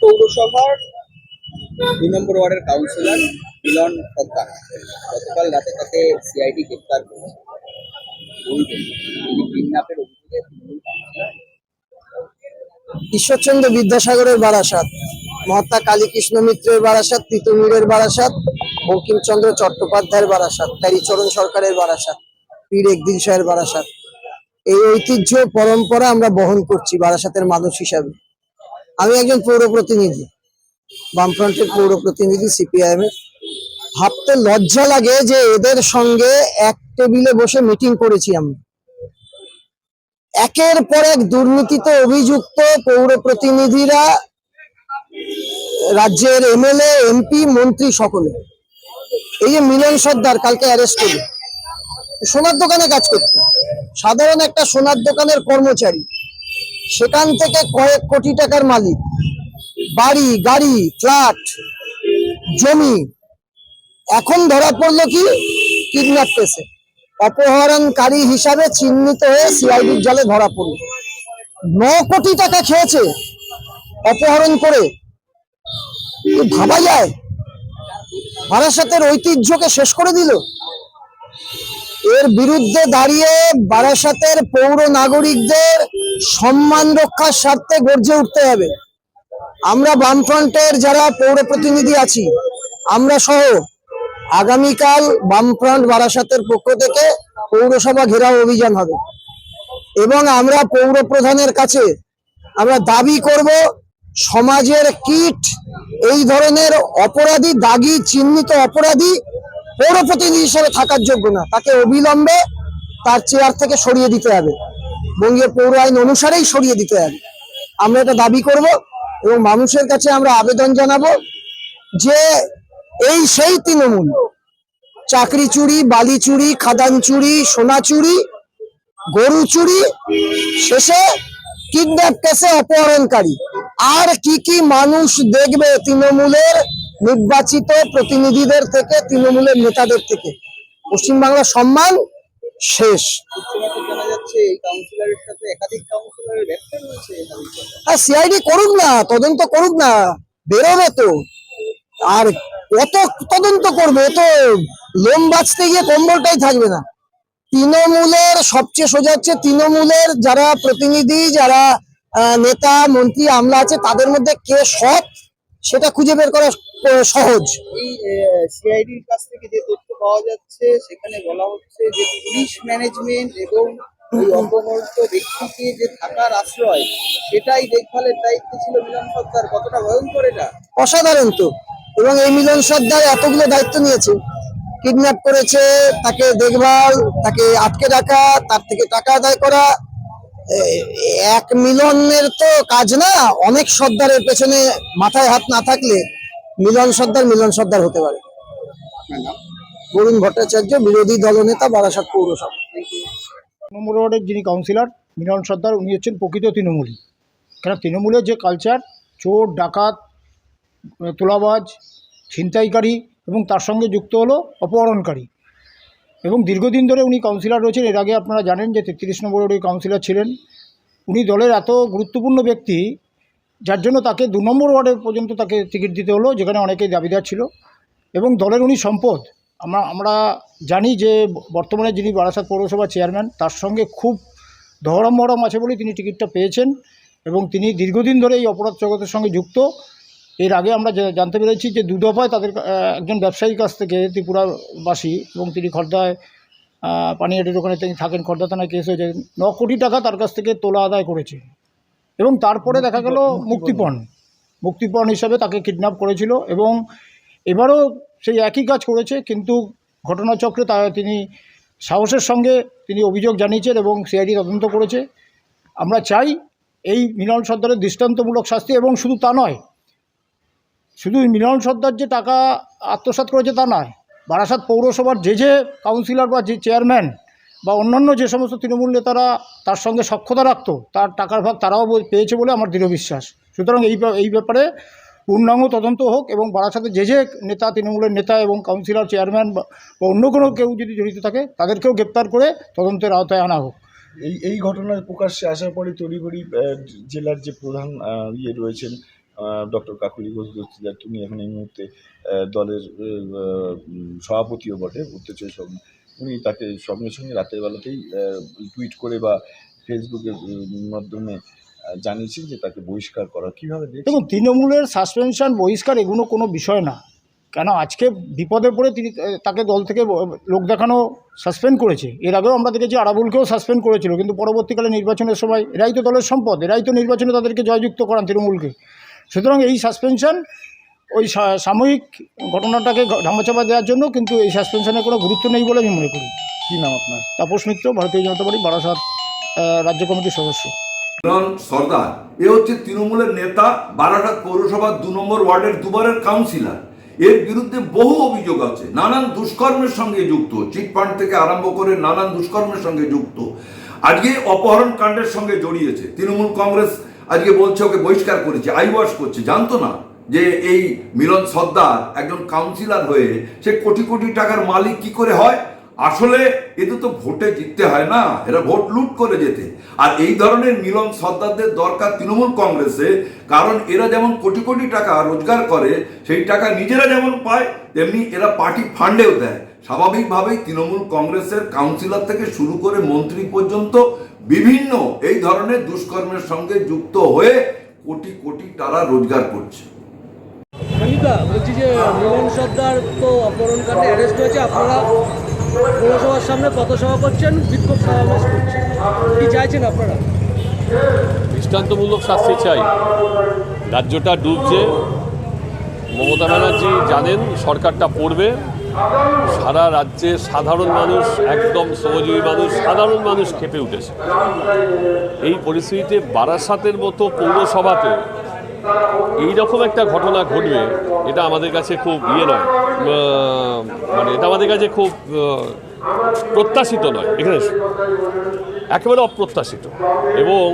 পৌরসভার ২ নম্বর ওয়ার্ডের কাউন্সিলর মিলন সরকার গতকাল রাতে তাকে সিআইডি গ্রেপ্তার করেছে। বলবেন তিনি কিডন্যাপের অভিযোগে তৃণমূল কাউন্সিলর। ঈশ্বরচন্দ্র বিদ্যাসাগরের বারাসাত, মহাত্মা কালীকৃষ্ণ মিত্রের বারাসাত, তিতুমিরের বারাসাত, বঙ্কিমচন্দ্র চট্টোপাধ্যায়ের বারাসাত, কালীচরণ সরকারের বারাসাত, পীর একদিন শাহের বারাসাত। এই ঐতিহ্য পরম্পরা আমরা বহন করছি বারাসাতের মানুষ হিসাবে। আমি একজন পৌর প্রতিনিধি, বামফ্রন্টের পৌর প্রতিনিধি সিপিআইএম এর। ভাবতে লজ্জা লাগে যে এদের সঙ্গে এক টেবিলে বসে মিটিং করেছি আমরা। একের পর এক দুর্নীতিতে অভিযুক্ত পৌর প্রতিনিধিরা, রাজ্যের এমএলএ, এমপি, মন্ত্রী সকলে। এই যে মিলন সর্দার কালকে অ্যারেস্ট হলো, সোনার দোকানে কাজ করতো, সাধারণ একটা সোনার দোকানের কর্মচারী, সেখান থেকে কয়েক কোটি টাকার মালিক, বাড়ি, গাড়ি, ফ্ল্যাট, জমি। এখন ধরা পড়লো কি কিডন্যাপ কেসে, অপহরণকারী হিসাবে চিহ্নিত হয়ে সিআইডির জালে ধরা পড়ল। 9 কোটি টাকা খেয়েছে অপহরণ করে। ভাবা যায়? বারাসাতের ঐতিহ্যকে শেষ করে দিল। এর বিরুদ্ধে দাঁড়িয়ে বারাসাতের পৌর নাগরিকদের সম্মান রক্ষার স্বার্থে গর্জে উঠতে হবে। আমরা বামফ্রন্টের যারা পৌর প্রতিনিধি আছি, আমরা সহ আগামীকাল বামফ্রন্ট বারাসাতের পক্ষ থেকে পৌরসভা ঘেরাও অভিযান হবে এবং আমরা পৌর প্রধানের কাছে আমরা দাবি করব, সমাজের কীট এই ধরনের অপরাধী, দাগী চিহ্নিত অপরাধী পৌর প্রতিনিধি হিসেবে থাকার যোগ্য না। তাকে অবিলম্বে তার চেয়ার থেকে সরিয়ে দিতে হবে, বঙ্গীয় পৌর আইন অনুসারেই সরিয়ে দিতে হবে। আমরা এটা দাবি করব এবং মানুষের কাছে আমরা আবেদন জানাবো যে এই সেই তৃণমূল চাকরি চুরি, বালি চুরি, খাদান চুরি, সোনা চুরি, গরু চুরি, শেষে কিডন্যাপ কেসে অপহরণকারী। আর কি কি মানুষ দেখবে তৃণমূলের নির্বাচিত প্রতিনিধিদের থেকে, তৃণমূলের নেতাদের থেকে? পশ্চিমবাংলার সম্মান শেষ। জানা যাচ্ছে এই কাউন্সিলরের সাথে একাধিক কাউন্সিলরের ব্যবসা রয়েছে। আর সিআইডি করুক না, তদন্ত করুক না, বেরোবে তো। আর কত তদন্ত করবে? তো লোম বাঁচতে গিয়ে কম্বলটাই থাকবে না। তৃণমূলের সবচেয়ে সোজা হচ্ছে তৃণমূলের যারা প্রতিনিধি, যারা নেতা, মন্ত্রী, আমলা আছে, তাদের মধ্যে কে সৎ সেটা খুঁজে বের করা সহজ। এই সিআইডির কাছ থেকে যে তথ্য পাওয়া যাচ্ছে, সেখানে বলা হচ্ছে যে পুলিশ ম্যানেজমেন্ট এবং ওই অপহৃত ব্যক্তিকে যে থাকার আশ্রয়, সেটাই দেখভালের দায়িত্বে ছিল মিলন সর্দার। কতটা ভয়ঙ্কর এটা! অসাধারণ তো। এবং এই মিলন সর্দার এতগুলো দায়িত্ব নিয়েছে, কিডন্যাপ করেছে, তাকে দেখভাল, তাকে আটকে রাখা, তার থেকে টাকা আদায় করা। এক মিলনের তো কাজ না, অনেক সর্দারের পেছনে মাথায় হাত না থাকলে মিলন সর্দার হতে পারে। বরুণ ভট্টাচার্য, বিরোধী দলনেতা, বারাসাত পৌরসভা। নম্বর ওয়ার্ডের যিনি কাউন্সিলর মিলন সর্দার, উনি হচ্ছেন প্রকৃত তৃণমূলী। কারণ তৃণমূলের যে কালচার, চোর, ডাকাত, তোলাবাজ, ছিনতাইকারী এবং তার সঙ্গে যুক্ত হলো অপহরণকারী। এবং দীর্ঘদিন ধরে উনি কাউন্সিলর রয়েছেন। এর আগে আপনারা জানেন যে 33 নম্বর ওয়ার্ডের কাউন্সিলর ছিলেন। উনি দলের এত গুরুত্বপূর্ণ ব্যক্তি, যার জন্য তাকে 2 নম্বর ওয়ার্ডে পর্যন্ত তাকে টিকিট দিতে হলো, যেখানে অনেকেই দাবিদার ছিল। এবং দলের উনি সম্পদ। আমরা জানি যে বর্তমানে যিনি বারাসাত পৌরসভা চেয়ারম্যান, তার সঙ্গে খুব ধরম মরম আছে বলেই তিনি টিকিটটা পেয়েছেন এবং তিনি দীর্ঘদিন ধরে এই অপরাধ জগতের সঙ্গে যুক্ত। এর আগে আমরা জানতে পেরেছি যে 2 দফায় তাদের একজন ব্যবসায়ীর কাছ থেকে, ত্রিপুরাবাসী, এবং তিনি খর্দায় পানিহাটির ওখানে তিনি থাকেন, খর্দা থানায় কেস হয়েছে, 9 কোটি টাকা তার কাছ থেকে তোলা আদায় করেছে। এবং তারপরে দেখা গেল মুক্তিপণ হিসাবে তাকে কিডন্যাপ করেছিল এবং এবারও সেই একই কাজ করেছে। কিন্তু ঘটনাচক্রে তিনি সাহসের সঙ্গে তিনি অভিযোগ জানিয়েছেন এবং সিআইডি তদন্ত করেছে। আমরা চাই এই মিলন সর্দারের দৃষ্টান্তমূলক শাস্তি। এবং শুধু তা নয়, শুধু মিলন সর্দার যে টাকা আত্মসাৎ করেছে তা নয়, বারাসাত পৌরসভার যে কাউন্সিলর বা যে চেয়ারম্যান বা অন্যান্য যে সমস্ত তৃণমূল নেতারা তার সঙ্গে সখ্যতা রাখত, তার টাকার ভাগ তারাও পেয়েছে বলে আমার দৃঢ় বিশ্বাস। সুতরাং এই ব্যাপারে পূর্ণাঙ্গ তদন্ত হোক এবং বারাসাতে যে নেতা, তৃণমূলের নেতা এবং কাউন্সিলর, চেয়ারম্যান বা অন্য কোনো কেউ যদি জড়িত থাকে, তাদেরকেও গ্রেপ্তার করে তদন্তের আওতায় আনা হোক। এই ঘটনার প্রকাশ্যে আসার পরে তড়িঘড়ি জেলার যে প্রধান রয়েছেন ডক্টর কাকুলি ঘোষ দস্তিদার, তিনি এখন এই মুহূর্তে দলের সভাপতিও বটে, উত্তরচব্বিশ পরগনা। উনি তাকে সঙ্গে সঙ্গে রাতের বেলাতেই টুইট করে বা ফেসবুকের মাধ্যমে জানিয়েছেন যে তাকে বহিষ্কার করা। কীভাবে দেখুন, দেখুন, তৃণমূলের সাসপেনশন, বহিষ্কার এগুলো কোনো বিষয় না। কেন আজকে বিপদে পড়ে তাকে দল থেকে লোক দেখানো সাসপেন্ড করেছে। এর আগেও আমরা দেখেছি আরাবুলকেও সাসপেন্ড করেছিল, কিন্তু পরবর্তীকালে নির্বাচনের সময় এরাই তো দলের সম্পদ, এরাই তো নির্বাচনে তাদেরকে জয়যুক্ত করান তৃণমূলকে। সুতরাং এই সাসপেনশন ওই সাময়িক ঘটনাটাকে ধামাচাপা দেওয়ার জন্য, কিন্তু এই সাসপেনশনের কোনো গুরুত্ব নেই বলে আমি মনে করি। কী নাম আপনার? তাপস মিত্র, ভারতীয় জনতা পার্টি বারাসাত রাজ্য কমিটির সদস্য। মিলন সর্দার এ হচ্ছে তৃণমূলের নেতা, বারাসাত পৌরসভার 2 নম্বর ওয়ার্ডের দুবারের কাউন্সিলর। এর বিরুদ্ধে বহু অভিযোগ আছে, নানান দুষ্কর্মের সঙ্গে যুক্ত, চিটফান্ড থেকে আরম্ভ করে নানান দুষ্কর্মের সঙ্গে যুক্ত। আজকে অপহরণ কাণ্ডের সঙ্গে জড়িয়েছে। তৃণমূল কংগ্রেস আজকে বলছে ওকে বহিষ্কার করেছে, আইওয়াশ করছে। জানতো না যে এই মিলন সর্দার একজন কাউন্সিলর হয়ে সে কোটি কোটি টাকার মালিক কি করে হয়। আসলে এতে তো ভোটে জিততে হয় না, এরা ভোট লুট করে যেতে। আর এই ধরনের মিলন সর্দারদের দরকার তৃণমূল কংগ্রেসে, কারণ এরা যেমন কোটি কোটি টাকা রোজগার করে, সেই টাকা নিজেরা যেমন পায়, তেমনি এরা পার্টি ফান্ডেও দেয়। স্বাভাবিকভাবেই তৃণমূল কংগ্রেসের কাউন্সিলর থেকে শুরু করে মন্ত্রী পর্যন্ত বিভিন্ন এই ধরনের দুষ্কর্মের সঙ্গে যুক্ত হয়ে কোটি কোটি টাকা রোজগার করছে। বলছি যে মিলন সর্দার তো অপহরণকাণ্ডে অ্যারেস্ট হয়েছে, আপনারা পৌরসভার সামনে পথসভা করছেন, বিক্ষোভ সমাবেশ করছেন, কি চাইছেন আপনারা? দৃষ্টান্তমূলক শাস্তি চাই। রাজ্যটা ডুবছে, মমতা ব্যানার্জি জানেন সরকারটা পড়বে, সারা রাজ্যে সাধারণ মানুষ, একদম শ্রমজীবী মানুষ, সাধারণ মানুষ ক্ষেপে উঠেছে। এই পরিস্থিতিতে বারাসাতের মতো পৌরসভাতে এইরকম একটা ঘটনা ঘটবে, এটা আমাদের কাছে খুব নয়, মানে এটা আমাদের কাছে খুব প্রত্যাশিত নয়। এখানে একেবারে অপ্রত্যাশিত। এবং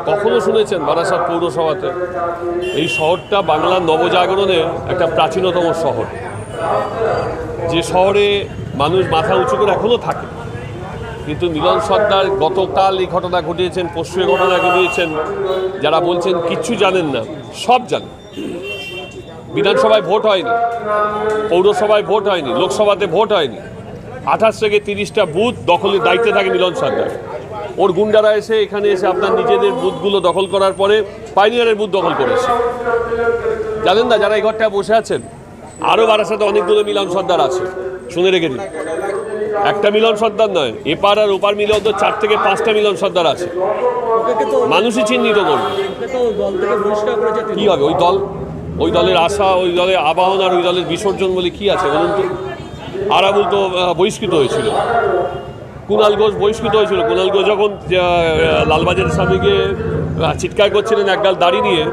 কখনো শুনেছেন বারাসাত পৌরসভাতে? এই শহরটা বাংলার নবজাগরণের একটা প্রাচীনতম শহর, যে শহরে মানুষ মাথা উঁচু করে এখনও থাকে। কিন্তু মিলন সর্দার গতকাল এই ঘটনা ঘটিয়েছেন, পরশু এই ঘটনা ঘটিয়েছেন। যারা বলছেন কিচ্ছু জানেন না, সব জানেন। বিধানসভায় ভোট হয়নি, পৌরসভায় ভোট হয়নি, লোকসভাতে ভোট হয়নি। 28 থেকে 30টা বুথ দখলের দায়িত্বে থাকে মিলন সর্দার। ওর গুন্ডারা এসে এখানে এসে আপনার নিজেদের বুথগুলো দখল করার পরে পাইনিয়ারের বুথ দখল করেছে। জানেন না যারা এই ঘরটায় বসে আছেন, আরও বারাসাতে অনেকগুলো মিলন সর্দার আছে, শুনে রেখে দিন। একটা মিলন সর্দার নয়, এপার আর ওপার মিলে তো 4 থেকে 5টা মিলন সর্দার আছে। মানুষই চিহ্নিত করবে। কি হবে ওই দলের আশা, ওই দলের আবাহন আর ওই দলের বিসর্জন বলে কি আছে বলুন তো? আরাবুল তো বহিষ্কৃত হয়েছিল, কুণাল ঘোষ বহিষ্কৃত হয়েছিল। কুণাল ঘোষ যখন লালবাজারের সামনে গিয়ে চিৎকার করছিলেন একগাল দাড়ি নিয়ে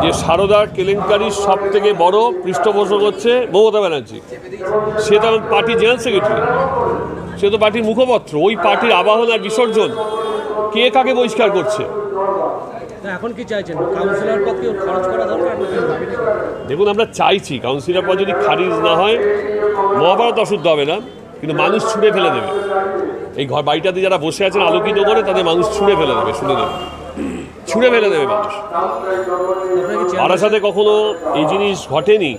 যে সারদা কেলেঙ্কারির সব থেকে বড় পৃষ্ঠপোষক হচ্ছে মমতা ব্যানার্জি, সে তখন পার্টির জেনারেল সেক্রেটারি, সে তো পার্টির মুখপত্র। ওই পার্টির আবাহন আর বিসর্জন কে কাকে বহিষ্কার করছে? এখন কি চাইছেন? কাউন্সিলর পদ কি খরচ করা দরকার? দেখুন, আমরা চাইছি কাউন্সিলর পদ যদি খারিজ না হয়, মহাভারত অশুদ্ধ হবে না, কিন্তু মানুষ ছুঁড়ে ফেলে দেবে। এই বাড়িটাতে যারা বসে আছেন আলোকিত করে, তাদের মানুষ ছুঁড়ে ফেলে দেবে, শুনে দেবে, ছুঁড়ে ফেলে দেবে মানুষ। বারাসাতে কখনো এই জিনিস ঘটেনি,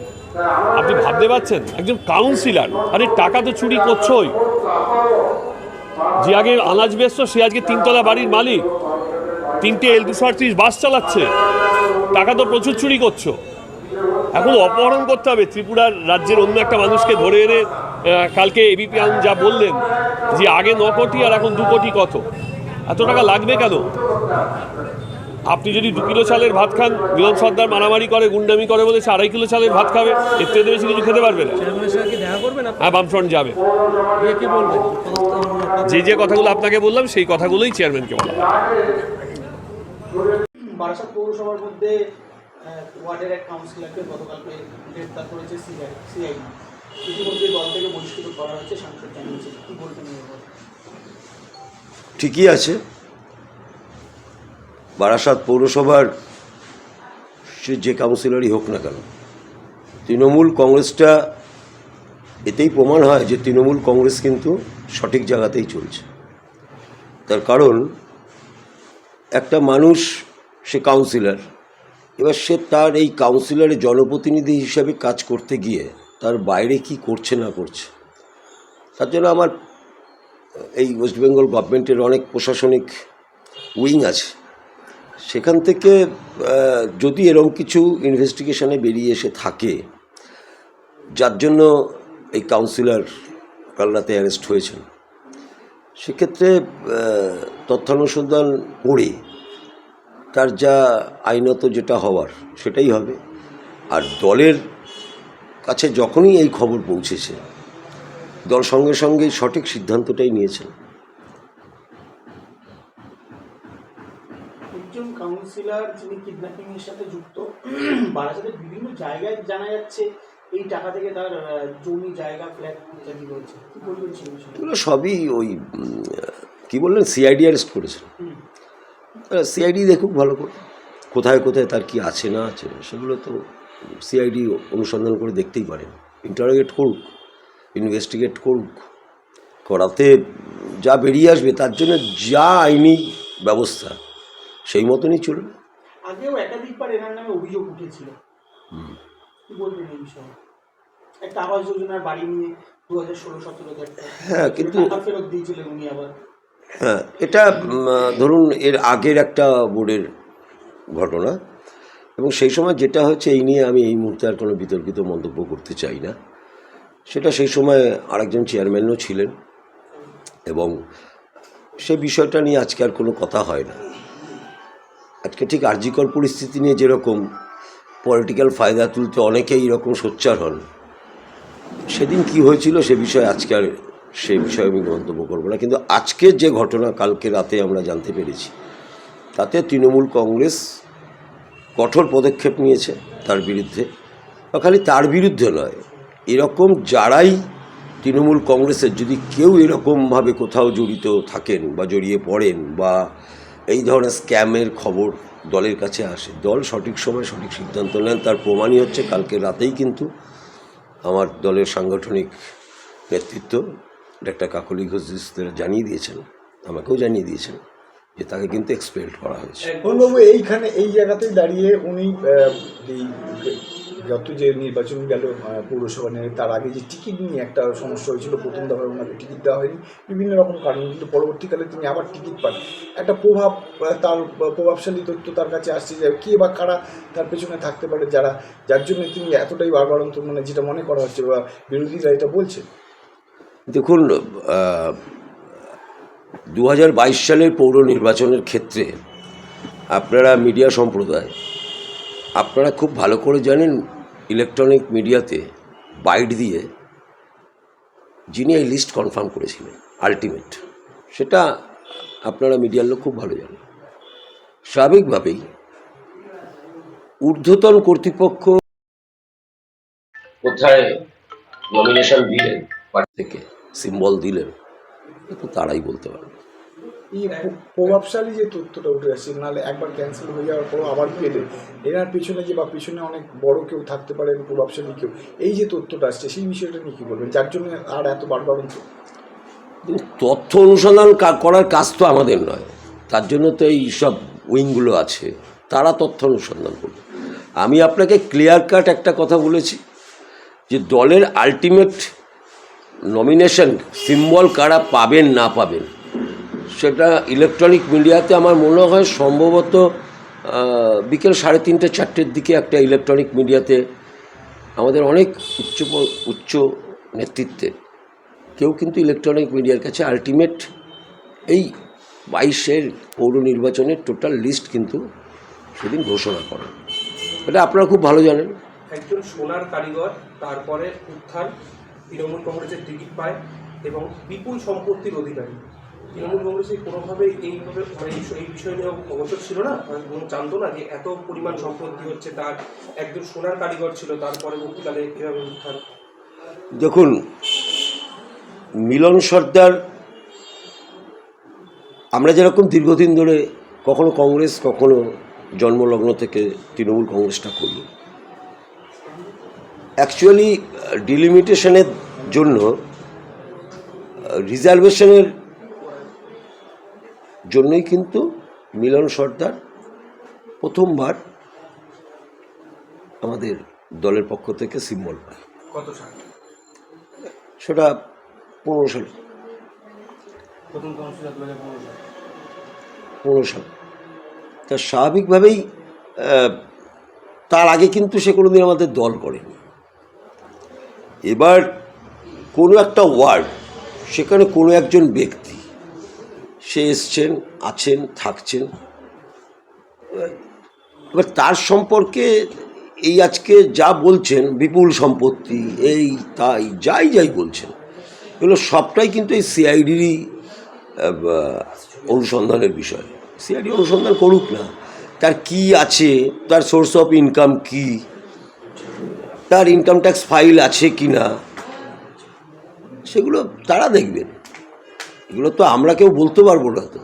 আপনি ভাবতে পারছেন? একজন কাউন্সিলর, আরে টাকা তো চুরি করছোই। যে আগে আনাজ বেচতো সে আজকে 3তলা বাড়ির মালিক, 3টে L238 বাস চালাচ্ছে, টাকা তো প্রচুর চুরি করছো। এখন অপহরণ করতে হবে ত্রিপুরার রাজ্যের অন্য একটা মানুষকে ধরে এনে। কালকে এবিপি আনন্দ যা বললেন যে আগে 9 কোটি আর এখন 2 কোটি, কত এত টাকা লাগবে কেন? আপনি যদি 2 কিলো চালের ভাত খান, মিলন সর্দার মারামারি করে, গুন্ডামি করে বলে সে 2.5 কিলো চালের ভাত খাবে, এর থেকে বেশি কিছু খেতে পারবে না। হ্যাঁ, বামফ্রন্ট যাবে। যে কথাগুলো আপনাকে বললাম সেই কথাগুলোই চেয়ারম্যানকে বলা হয়। বারাসাত পৌরসভার মধ্যে ওয়ার্ডের এক কাউন্সিলরকে গতকালকে গ্রেফতার করেছে সিআইডি। ইতিমধ্যে দল থেকে বহিষ্কৃত করা হয়েছে, সাংসদ জানিয়েছে। কি বলবেন? ঠিকই আছে, বারাসাত পৌরসভার সে যে কাউন্সিলরই হোক না কেন, তৃণমূল কংগ্রেসটা এতেই প্রমাণ হয় যে তৃণমূল কংগ্রেস কিন্তু সঠিক জায়গাতেই চলছে। তার কারণ একটা মানুষ, সে কাউন্সিলর, এবার সে তার এই কাউন্সিলরের জনপ্রতিনিধি হিসাবে কাজ করতে গিয়ে তার বাইরে কি করছে না করছে, তার জন্য আমার এই ওয়েস্ট বেঙ্গল গভর্নমেন্টের অনেক প্রশাসনিক উইং আছে, সেখান থেকে যদি এরকম কিছু ইনভেস্টিগেশনে বেরিয়ে এসে থাকে যার জন্য এই কাউন্সিলর কাল রাতে অ্যারেস্ট হয়েছেন, সেক্ষেত্রে তথ্যানুসন্ধান করে তার যা আইনত যেটা হওয়ার সেটাই হবে। আর দলের কাছে যখনই এই খবর পৌঁছেছে দল সঙ্গে সঙ্গেই সঠিক সিদ্ধান্তটাই নিয়েছেন। একজন কাউন্সিলর যিনি কিডন্যাপিং এর সাথে যুক্ত, বারাসাতের বিভিন্ন জায়গায় জানা যাচ্ছে এই টাকা থেকে তার জমি জায়গা ফ্ল্যাট ইত্যাদি রয়েছে, কি বলবেন সেই বিষয়ে? এগুলো সবই ওই কি বললেন, সিআইডি অ্যারেস্ট করেছেন। সিআইডি দেখুক ভালো করে কোথায় কোথায় তার কি আছে না আছে, সেগুলো তো সিআইডি অনুসন্ধান করে দেখতেই পারেন, ইন্টারোগেট করুক, ইনভেস্টিগেট করুক, করাতে যা বেরিয়ে আসবে তার জন্য যা আইনি ব্যবস্থা সেই মতনই চলবে। আগেও একাধিকবার এনার নামে অভিযোগ উঠেছিল, কি বলবেন এই বিষয়ে? একটা আবাস যোজনার বাড়ি নিয়ে 2016-17 হ্যাঁ, কিন্তু ফেরত দিয়েছিলেন উনি আবার। হ্যাঁ, এটা ধরুন এর আগের একটা বোর্ডের ঘটনা, এবং সেই সময় যেটা হচ্ছে এই নিয়ে আমি এই মুহূর্তে আর কোনো বিতর্কিত মন্তব্য করতে চাই না। সেটা সেই সময় আরেকজন চেয়ারম্যানও ছিলেন, এবং সে বিষয়টা নিয়ে আজকে আর কোনো কথা হয় না। আজকে ঠিক আরজিকর পরিস্থিতি নিয়ে যেরকম পলিটিক্যাল ফায়দা তুলতে অনেকেই এরকম সোচ্চার হন, সেদিন কি হয়েছিল সে বিষয়ে আজকে আর সে বিষয়ে আমি মন্তব্য করবো না। কিন্তু আজকের যে ঘটনা কালকে রাতে আমরা জানতে পেরেছি, তাতে তৃণমূল কংগ্রেস কঠোর পদক্ষেপ নিয়েছে তার বিরুদ্ধে। খালি তার বিরুদ্ধে নয়, এরকম যারাই তৃণমূল কংগ্রেসের যদি কেউ এরকমভাবে কোথাও জড়িত থাকেন বা জড়িয়ে পড়েন বা এই ধরনের স্ক্যামের খবর দলের কাছে আসে, দল সঠিক সময় সঠিক সিদ্ধান্ত নেন। তার প্রমাণই হচ্ছে কালকে রাতেই কিন্তু আমার দলের সাংগঠনিক নেতৃত্ব ডাক্তার কাকলি ঘোষ জানিয়ে দিয়েছেন, আমাকেও জানিয়ে দিয়েছেন যে তাকে কিন্তু এক্সপেল করা হয়েছে। বাবু এইখানে এই জায়গাতেই দাঁড়িয়ে উনি এই যত যে নির্বাচন গেল পৌরসভা নিয়ে, তার আগে যে টিকিট নিয়ে একটা সমস্যা হয়েছিল, প্রথম দফায় ওনাকে টিকিট দেওয়া হয়নি বিভিন্ন রকম কারণ, কিন্তু পরবর্তীকালে তিনি আবার টিকিট পান। একটা প্রভাব, তার প্রভাবশালী তথ্য তার কাছে আসছে যে কে বা কারা তার পেছনে থাকতে পারে, যার জন্য তিনি এতটাই বারবারন্ত মানে যেটা মনে করা হচ্ছে বা বিরোধীরা এটা বলছে। দেখুন, 2022 সালের পৌর নির্বাচনের ক্ষেত্রে আপনারা মিডিয়া সম্প্রদায় আপনারা খুব ভালো করে জানেন, ইলেকট্রনিক মিডিয়াতে বাইট দিয়ে যিনি এই লিস্ট কনফার্ম করেছিলেন আলটিমেট, সেটা আপনারা মিডিয়ার লোক খুব ভালো জানেন। স্বাভাবিকভাবেই ঊর্ধ্বতন কর্তৃপক্ষ কোথায় নমিনেশন দিলেন, পার্টি থেকে সিম্বল দিলেন, তো তারাই বলতে পারবে। এই প্রভাবশালী যে তথ্যটা উঠে আসছে, নাহলে একবার ক্যান্সেল হয়ে যাওয়ার পর আবার পেলে এনার পেছনে যে বা পেছনে অনেক বড় কেউ থাকতে পারেন, প্রভাবশালী কেউ, এই যে তথ্যটা আসছে সেই বিষয়টা নিয়ে কী বলবেন, যার জন্য আর এত বারবারন্ত? তথ্য অনুসন্ধান করার কাজ তো আমাদের নয়, তার জন্য তো এই সব উইংগুলো আছে, তারা তথ্য অনুসন্ধান করবে। আমি আপনাকে ক্লিয়ার কাট একটা কথা বলেছি যে দলের আলটিমেট নমিনেশন সিম্বল কারা পাবেন না পাবেন সেটা ইলেকট্রনিক মিডিয়াতে আমার মনে হয় সম্ভবত বিকেল 3:30-4টের দিকে একটা ইলেকট্রনিক মিডিয়াতে আমাদের অনেক উচ্চ নেতৃত্বের কেউ কিন্তু ইলেকট্রনিক মিডিয়ার কাছে আলটিমেট এই 22-এর পৌর নির্বাচনের টোটাল লিস্ট কিন্তু সেদিন ঘোষণা করেন। এটা আপনারা খুব ভালো জানেন। একজন সোনার কারিগর, তারপরে উত্থান, তৃণমূল কংগ্রেসের টিকিট পায় এবং বিপুল সম্পত্তির অধিকারী। তৃণমূল কংগ্রেসে কোনোভাবে এইভাবে মানে এই বিষয় নিয়ে অবসর ছিল না, জানতো না যে এত পরিমাণ সম্পত্তি হচ্ছে। তার একজন সোনার কারিগর ছিল, তার পরবর্তীকালে কীভাবে উত্থান। দেখুন, মিলন সর্দার আমরা যেরকম দীর্ঘদিন ধরে কখনো কংগ্রেস কখনো জন্মলগ্ন থেকে তৃণমূল কংগ্রেসটা করি, অ্যাকচুয়ালি ডিলিমিটেশনের জন্য রিজার্ভেশনের জন্যই কিন্তু মিলন সর্দার প্রথমবার আমাদের দলের পক্ষ থেকে সিম্বল পায়। কত সাল? সেটা 15 সাল। প্রথম কাউন্সিলর 2015 সাল। 15 সাল। তা স্বাভাবিকভাবেই তার আগে কিন্তু সে কোনোদিন আমাদের দল করেনি। এবার কোনো একটা ওয়ার্ড, সেখানে কোনো একজন ব্যক্তি সে এসছেন, আছেন, থাকছেন, এবার তার সম্পর্কে এই আজকে যা বলছেন, বিপুল সম্পত্তি, এই তাই যাই বলছেন, এগুলো সবটাই কিন্তু এই সিআইডিরই অনুসন্ধানের বিষয়। সিআইডি অনুসন্ধান করুক না, তার কি আছে, তার সোর্স অফ ইনকাম কি, তার ইনকাম ট্যাক্স ফাইল আছে কি না, সেগুলো তারা দেখবেন। এগুলো তো আমরা কেউ বলতে পারবো না। তো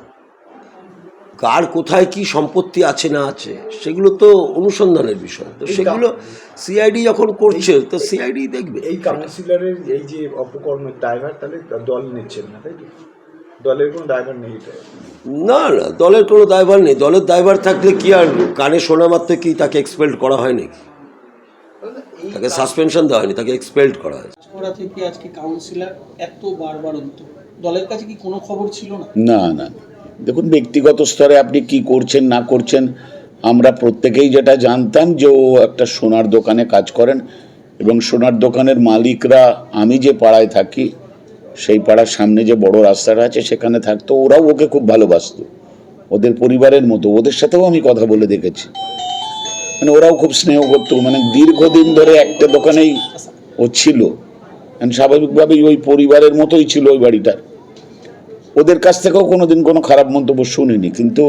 কার কোথায় কি সম্পত্তি আছে না আছে সেগুলো তো অনুসন্ধানের বিষয়। তো সেগুলো সিআইডি যখন করছে তো সিআইডি দেখবে। এই কাউন্সিলরের এই যে অপকর্মের দায়ভার তাহলে দল নিচ্ছেন না, তাই তো? দলের কোনো দায়ভার নেই এটা? না, দলের কোনো দায়ভার নেই। দলের দায়ভার থাকলে কি আর কানে শোনা মাত্র কি তাকে এক্সপেল্ড করা হয় নাকি? তাকে সাসপেনশন দেওয়া হয়নি, তাকে এক্সপেল্ড করা হয়েছে। ওরা থেকে আজকে কাউন্সিলর এত বারবারন্ত, দলের কাছে কি কোনো খবর ছিল না? না না, দেখুন ব্যক্তিগত স্তরে আপনি কি করছেন না করছেন, আমরা প্রত্যেকেই যেটা জানতাম যে ও একটা সোনার দোকানে কাজ করেন এবং সোনার দোকানের মালিকরা, আমি যে পাড়ায় থাকি সেই পাড়ার সামনে যে বড় রাস্তাটা আছে সেখানে থাকতো, ওরাও ওকে খুব ভালোবাসতো, ওদের পরিবারের মতো। ওদের সাথেও আমি কথা বলে দেখেছি, মানে ওরাও খুব স্নেহ করতো। মানে দীর্ঘদিন ধরে একটা দোকানেই ও ছিল, স্বাভাবিকভাবেই ওই পরিবারের মতোই ছিল ওই বাড়িটার। ওদের কাছ থেকেও কোনোদিন কোনো খারাপ মন্তব্য শুনিনি। কিন্তু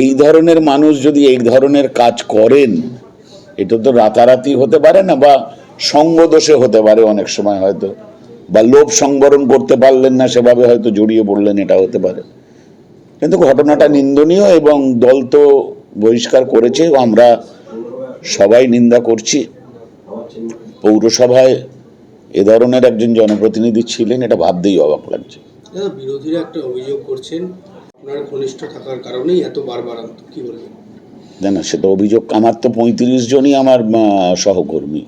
এই ধরনের মানুষ যদি এই ধরনের কাজ করেন, এটা তো রাতারাতি হতে পারে না, বা সঙ্গদোষে হতে পারে অনেক সময় হয়তো, বা লোভ সংবরণ করতে পারলেন না সেভাবে হয়তো জড়িয়ে পড়লেন, এটা হতে পারে। কিন্তু ঘটনাটা নিন্দনীয় এবং দল তো বহিষ্কার করেছে, আমরা সবাই নিন্দা করছি। পৌরসভায় এ ধরনের একজন জনপ্রতিনিধি ছিলেন, এটা ভাবতেই অবাক লাগছে। বিরোধীরা একটা অভিযোগ করছেন আপনার ঘনিষ্ঠ থাকার কারণেই এত বারবারান্ত, কি বলবেন? না, সে তো অভিযোগ। আমার তো 35 জনই আমার সহকর্মী।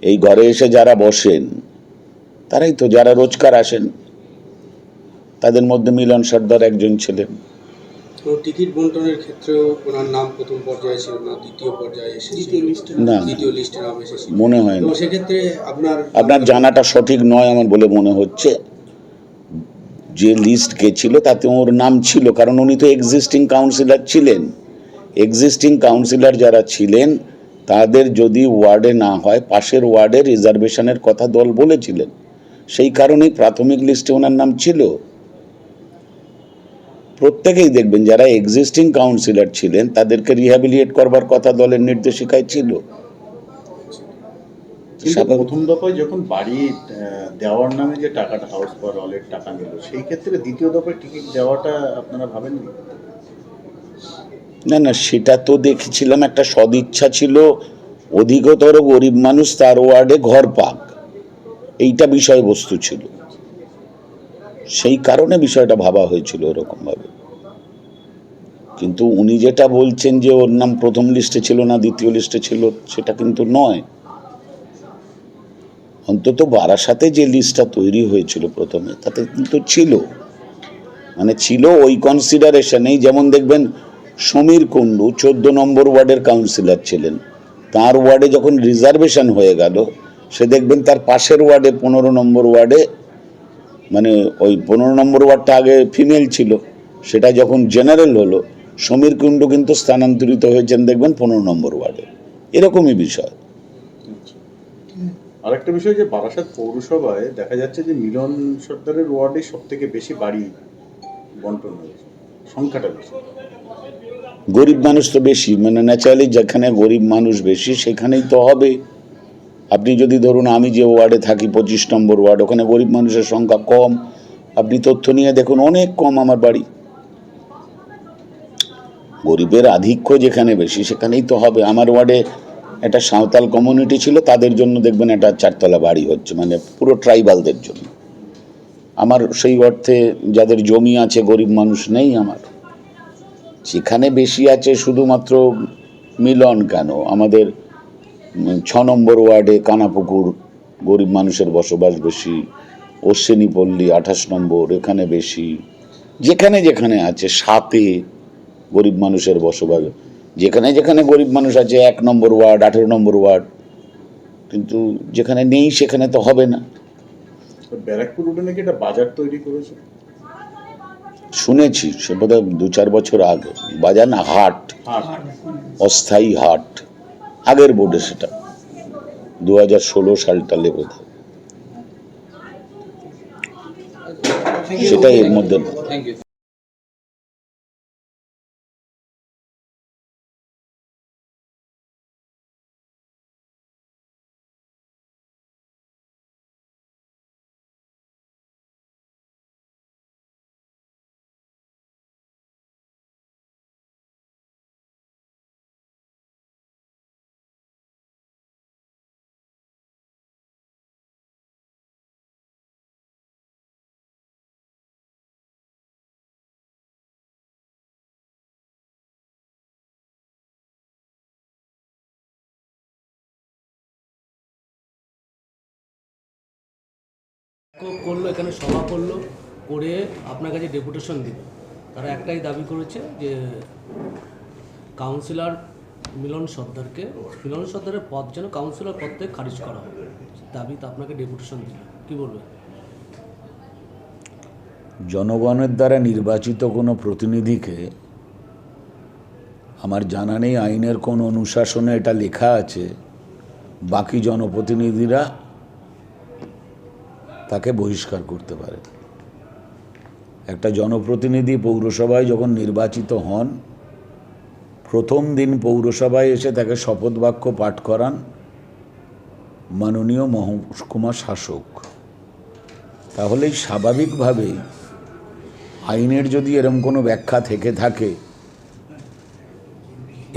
এই ঘরে এসে যারা বসেন তারাই তো, যারা রোজকার আসেন, তাদের মধ্যে মিলন সর্দার একজন ছিলেন। টিকিট বন্টনের ক্ষেত্রেও ওনার নাম প্রথম পর্যায়ে ছিল না, দ্বিতীয় পর্যায়ে এসেছিল, দ্বিতীয় লিস্টে নাম এসেছিল মনে হয় না। সেক্ষেত্রে আপনার জানাটা সঠিক নয় আমার বলে মনে হচ্ছে। যে লিস্ট গেছিল তাতে ওর নাম ছিল, কারণ উনি তো এক্সিস্টিং কাউন্সিলর ছিলেন। এক্সিস্টিং কাউন্সিলর যারা ছিলেন তাদের যদি ওয়ার্ডে না হয়, পাশের ওয়ার্ডে রিজার্ভেশনের কথা দল বলেছিলেন, সেই কারণেই প্রাথমিক লিস্টে ওনার নাম ছিল। প্রত্যেকেই দেখবেন যারা এক্সিস্টিং কাউন্সিলর ছিলেন তাদেরকে রিহ্যাবিলিয়েট করবার কথা দলের নির্দেশিকায় ছিল। প্রথম দফায় যখন বাড়ি দেওয়ার নামে যে টাকাটা, হাউস ফর অলের টাকা নিল, সেই ক্ষেত্রে দ্বিতীয় দফায় টিকিট দেওয়াটা আপনারা ভাবেননি? না, সেটা তো দেখেছিলাম একটা সদিচ্ছা ছিল, অধিকতর গরিব মানুষ তার ওয়ার্ডে ঘর পাক, এইটা বিষয়বস্তু ছিল। সেই কারণে বিষয়টা ভাবা হয়েছিল এরকম ভাবে। কিন্তু উনি যেটা বলছেন যে ওর নাম প্রথম লিস্টে ছিল না, দ্বিতীয় লিস্টে ছিল, সেটা কিন্তু নয়। অন্তত বারাসাতে যে লিস্টটা তৈরি হয়েছিল প্রথমে, তাতে কিন্তু ছিল, মানে ছিল ওই কনসিডারেশনেই। যেমন দেখবেন সমীর কুণ্ডু 14 নম্বর ওয়ার্ডের কাউন্সিলর ছিলেন, তার ওয়ার্ডে যখন রিজার্ভেশন হয়ে গেল, সে দেখবেন তার পাশের ওয়ার্ডে 15 নম্বর ওয়ার্ডে, মানে ওই 15 নম্বর ওয়ার্ডটা আগে ফিমেল ছিল, সেটা যখন জেনারেল হলো, সমীর কুণ্ডু কিন্তু স্থানান্তরিত হয়েছেন দেখবেন 15 নম্বর ওয়ার্ডে। এরকমই বিষয়। আরেকটা বিষয় যে বারাসাত পৌরসভায় দেখা যাচ্ছে যে মিলন সর্দারের ওয়ার্ডে সব থেকে বেশি বাড়ি বন্টন হয়েছে, সংখ্যাটা বেশি। গরিব মানুষ তো বেশি, মানে ন্যাচারালি যেখানে গরিব মানুষ বেশি সেখানেই তো হবে। আপনি যদি ধরুন, আমি যে ওয়ার্ডে থাকি 25 নম্বর ওয়ার্ড, ওখানে গরিব মানুষের সংখ্যা কম। আপনি তথ্য নিয়ে দেখুন, অনেক কম আমার বাড়ি। গরিবের আধিক্য যেখানে বেশি সেখানেই তো হবে। আমার ওয়ার্ডে একটা সাঁওতাল কমিউনিটি ছিল, তাদের জন্য দেখবেন একটা 4 তলা বাড়ি হচ্ছে, মানে পুরো ট্রাইবালদের জন্য। আমার সেই অর্থে যাদের জমি আছে, গরিব মানুষ নেই আমার। যেখানে বেশি আছে শুধুমাত্র মিলন কেন, আমাদের 6 নম্বর ওয়ার্ডে কানাপুকুর গরিব মানুষের বসবাস বেশি, অশ্বিনীপল্লী 28 নম্বর এখানে বেশি, যেখানে যেখানে আছে 7-এ গরিব মানুষের বসবাস, যেখানে যেখানে গরিব মানুষ আছে 1 নম্বর ওয়ার্ড 18 নম্বর ওয়ার্ড, কিন্তু যেখানে নেই সেখানে তো হবে না। ব্যারাকপুর রোডে নাকি একটা বাজার তৈরি করেছে, শুনেছি, সে বোধহয় 2-4 বছর আগে। বাজার না, হাট, অস্থায়ী হাট, আগের বোর্ডে, সেটা 2016 সালটালে বোধ হয়, সেটা এর মধ্যে না। করলো, এখানে সভা করলো, করে আপনার কাছে ডেপুটেশন দিল। তারা একটাই দাবি করেছে যে কাউন্সিলর মিলন সর্দারের পদ যেন কাউন্সিলর পদ থেকে খারিজ করা হবে, দাবিতে আপনাকে ডেপুটেশন দিল। কি বলবেন? জনগণের দ্বারা নির্বাচিত কোনো প্রতিনিধিকে, আমার জানা নেই আইনের কোন অনুশাসনে এটা লেখা আছে, বাকি জনপ্রতিনিধিরা তাকে বহিষ্কার করতে পারে। একটা জনপ্রতিনিধি পৌরসভায় যখন নির্বাচিত হন, প্রথম দিন পৌরসভায় এসে তাকে শপথ বাক্য পাঠ করান মাননীয় মহকুমা শাসক। তাহলেই স্বাভাবিকভাবেই আইনের যদি এরকম কোনো ব্যাখ্যা থেকে থাকে,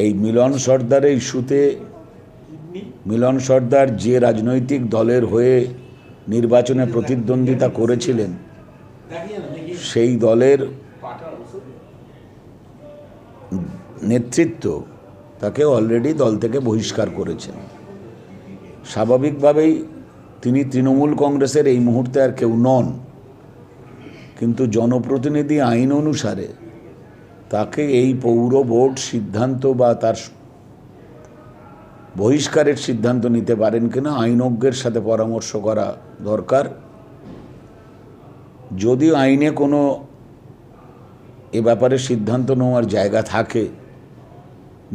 এই মিলন সর্দারের ইস্যুতে মিলন সর্দার যে রাজনৈতিক দলের হয়ে নির্বাচনে প্রতিদ্বন্দ্বিতা করেছিলেন, সেই দলের নেতৃত্ব তাকে অলরেডি দল থেকে বহিষ্কার করেছেন। স্বাভাবিকভাবেই তিনি তৃণমূল কংগ্রেসের এই মুহূর্তে আর কেউ নন, কিন্তু জনপ্রতিনিধি আইন অনুসারে তাকে এই পৌর বোর্ড সিদ্ধান্ত বা তার বহিষ্কারের সিদ্ধান্ত নিতে পারেন কিনা আইনজ্ঞের সাথে পরামর্শ করা দরকার। যদি আইনে কোনো এ ব্যাপারে সিদ্ধান্ত নেওয়ার জায়গা থাকে,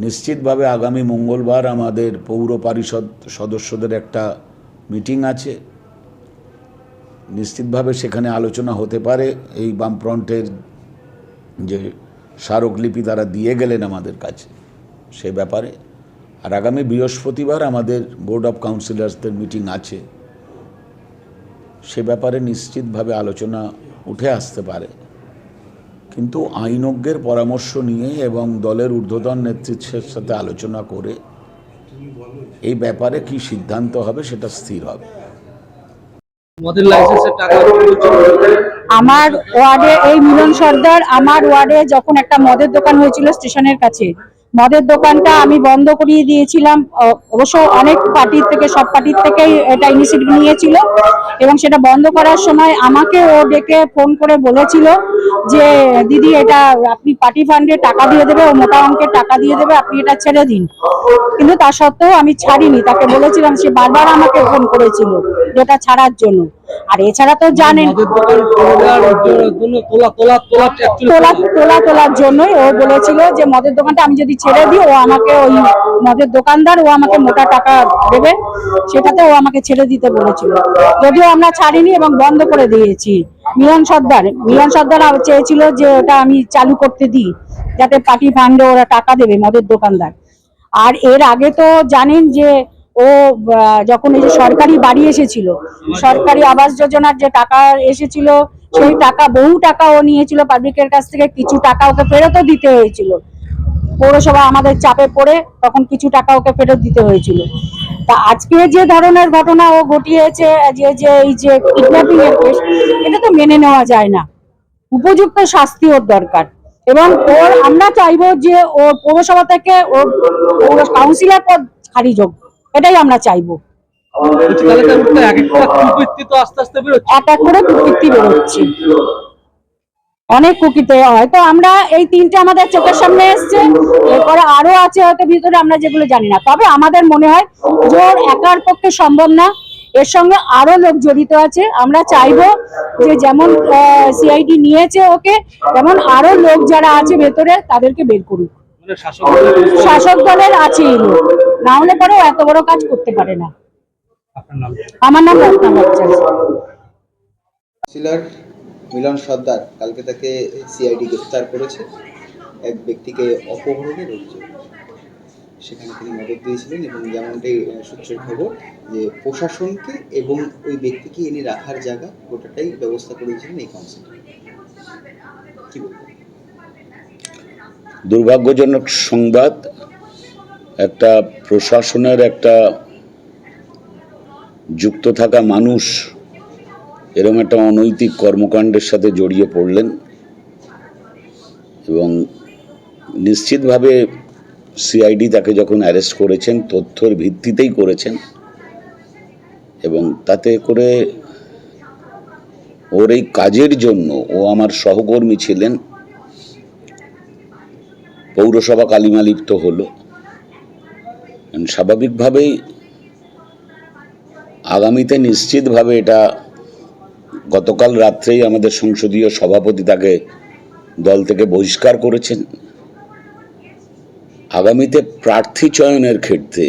নিশ্চিতভাবে আগামী মঙ্গলবার আমাদের পৌর পরিষদ সদস্যদের একটা মিটিং আছে, নিশ্চিতভাবে সেখানে আলোচনা হতে পারে এই বামফ্রন্টের যে স্মারকলিপি তারা দিয়ে গেলেন আমাদের কাছে সে ব্যাপারে। আর আগামী বৃহস্পতিবার আমাদের বোর্ড অফ কাউন্সিলর্সদের মিটিং আছে, সে ব্যাপারে নিশ্চিতভাবে আলোচনা উঠে আসতে পারে। কিন্তু আইনজ্ঞের পরামর্শ নিয়ে এবং দলের ঊর্ধ্বতন নেতৃত্বের সাথে আলোচনা করে এই ব্যাপারে কি সিদ্ধান্ত হবে সেটা স্থির হবে। আমার ওয়ার্ডে এই মিলন সর্দার, আমার ওয়ার্ডে যখন একটা মদের দোকান হয়েছিল স্টেশনের কাছে, মদের দোকানটা আমি বন্ধ করিয়ে দিয়েছিলাম। অবশ্য অনেক পার্টির থেকে, সব পার্টির থেকেই এটা ইনিশিয়েটিভ নিয়েছিল, এবং সেটা বন্ধ করার সময় আমাকে ও ডেকে ফোন করে বলেছিল যে দিদি এটা আপনি পার্টি ফান্ডে টাকা দিয়ে দেবে, ও মোটা অঙ্কের টাকা দিয়ে দেবে, আপনি এটা ছেড়ে দিন। কিন্তু তা সত্ত্বেও আমি ছাড়িনি, তাকে বলেছিলাম, সে বারবার আমাকে ফোন করেছিল যেটা ছাড়ার জন্য। আর এছাড়া তো জানেন তোলার জন্যই ও বলেছিল যে মদের দোকানটা আমি যদি ছেড়ে দিই, ও আমাকে, ওই মদের দোকানদার, ও আমাকে মোটা টাকা দেবে, সেটাতে ও আমাকে ছেড়ে দিতে বলেছিল। যদিও আমরা ছাড়িনি এবং বন্ধ করে দিয়েছি। মিলন সর্দার চেয়েছিল যে ওটা আমি চালু করতে দিই, যাতে পার্টি ফান্ডে ওরা টাকা দেবে মদের দোকানদার। আর এর আগে তো জানেন যে ও যখন এই যে সরকারি বাড়ি এসেছিল, সরকারি আবাস যোজনার যে টাকা এসেছিল, সেই টাকা, বহু টাকা ও নিয়েছিল পাবলিকের কাছ থেকে, কিছু টাকা ওকে ফেরতও দিতে হয়েছিল। পৌরসভা আমাদের চাপে পড়ে তখন কিছু টাকা ওকে ফেরত দিতে হয়েছিল। তা আজকে যে ধরনের ঘটনা ও ঘটিয়েছে, যে এই যে কিডন্যাপিং এর কেস, এটা তো মেনে নেওয়া যায় না। উপযুক্ত শাস্তি ওর দরকার। এবং আমরা চাইবো যে ও পৌরসভা থেকে ওর কাউন্সিলর পদ খারিজ হোক, এটাই আমরা চাইবো। তাহলে তো এক একটা কুকীর্তি তো আস্তে আস্তে বেরোচ্ছে। এক এক করে কুকীর্তি বেরোচ্ছে, অনেক কুকীর্তি। হয়তো আমরা এই 3টে আমাদের চোখের সামনে এসছে, এরপরে আরো আছে হয়তো ভিতরে, আমরা যেগুলো জানি না। তবে আমাদের মনে হয় যে ওর একার পক্ষে সম্ভব না, এর সঙ্গে আরো লোক জড়িত আছে। আমরা চাইবো যে যেমন সিআইডি নিয়েছে ওকে, তেমন আরো লোক যারা আছে ভেতরে তাদেরকে বের করুক। মানে শাসক দলের আছে এই লোক, না হলে পরেও এত বড় কাজ করতে পারে না। আমার নাম রত্না ভট্টাচার্য। কাউন্সিলর মিলন সর্দার কালকে তাকে সিআইডি গ্রেফতার করেছে এক ব্যক্তিকে অপহরণের অভিযোগ। সেখানে তিনি মদত দিয়েছিলেন এবং যেমনটি সূত্রের খবর যে প্রশাসনকে এবং ওই ব্যক্তিকে এনে রাখার জায়গা গোটাটাই ব্যবস্থা করে দিয়েছিলেন এই কাউন্সিলর। কি বলবেন? দুর্ভাগ্যজনক সংবাদ, একটা প্রশাসনের একটা যুক্ত থাকা মানুষ এরকম একটা অনৈতিক কর্মকাণ্ডের সাথে জড়িয়ে পড়লেন এবং নিশ্চিতভাবে সিআইডি তাকে যখন অ্যারেস্ট করেছেন তথ্যের ভিত্তিতেই করেছেন এবং তাতে করে ওর এই কাজের জন্য, ও আমার সহকর্মী ছিলেন, পৌরসভা কালিমালিপ্ত হলো। স্বাভাবিকভাবেই আগামীতে নিশ্চিতভাবে এটা, গতকাল রাত্রেই আমাদের সংসদীয় সভাপতি তাকে দল থেকে বহিষ্কার করেছেন। আগামীতে প্রার্থী চয়নের ক্ষেত্রে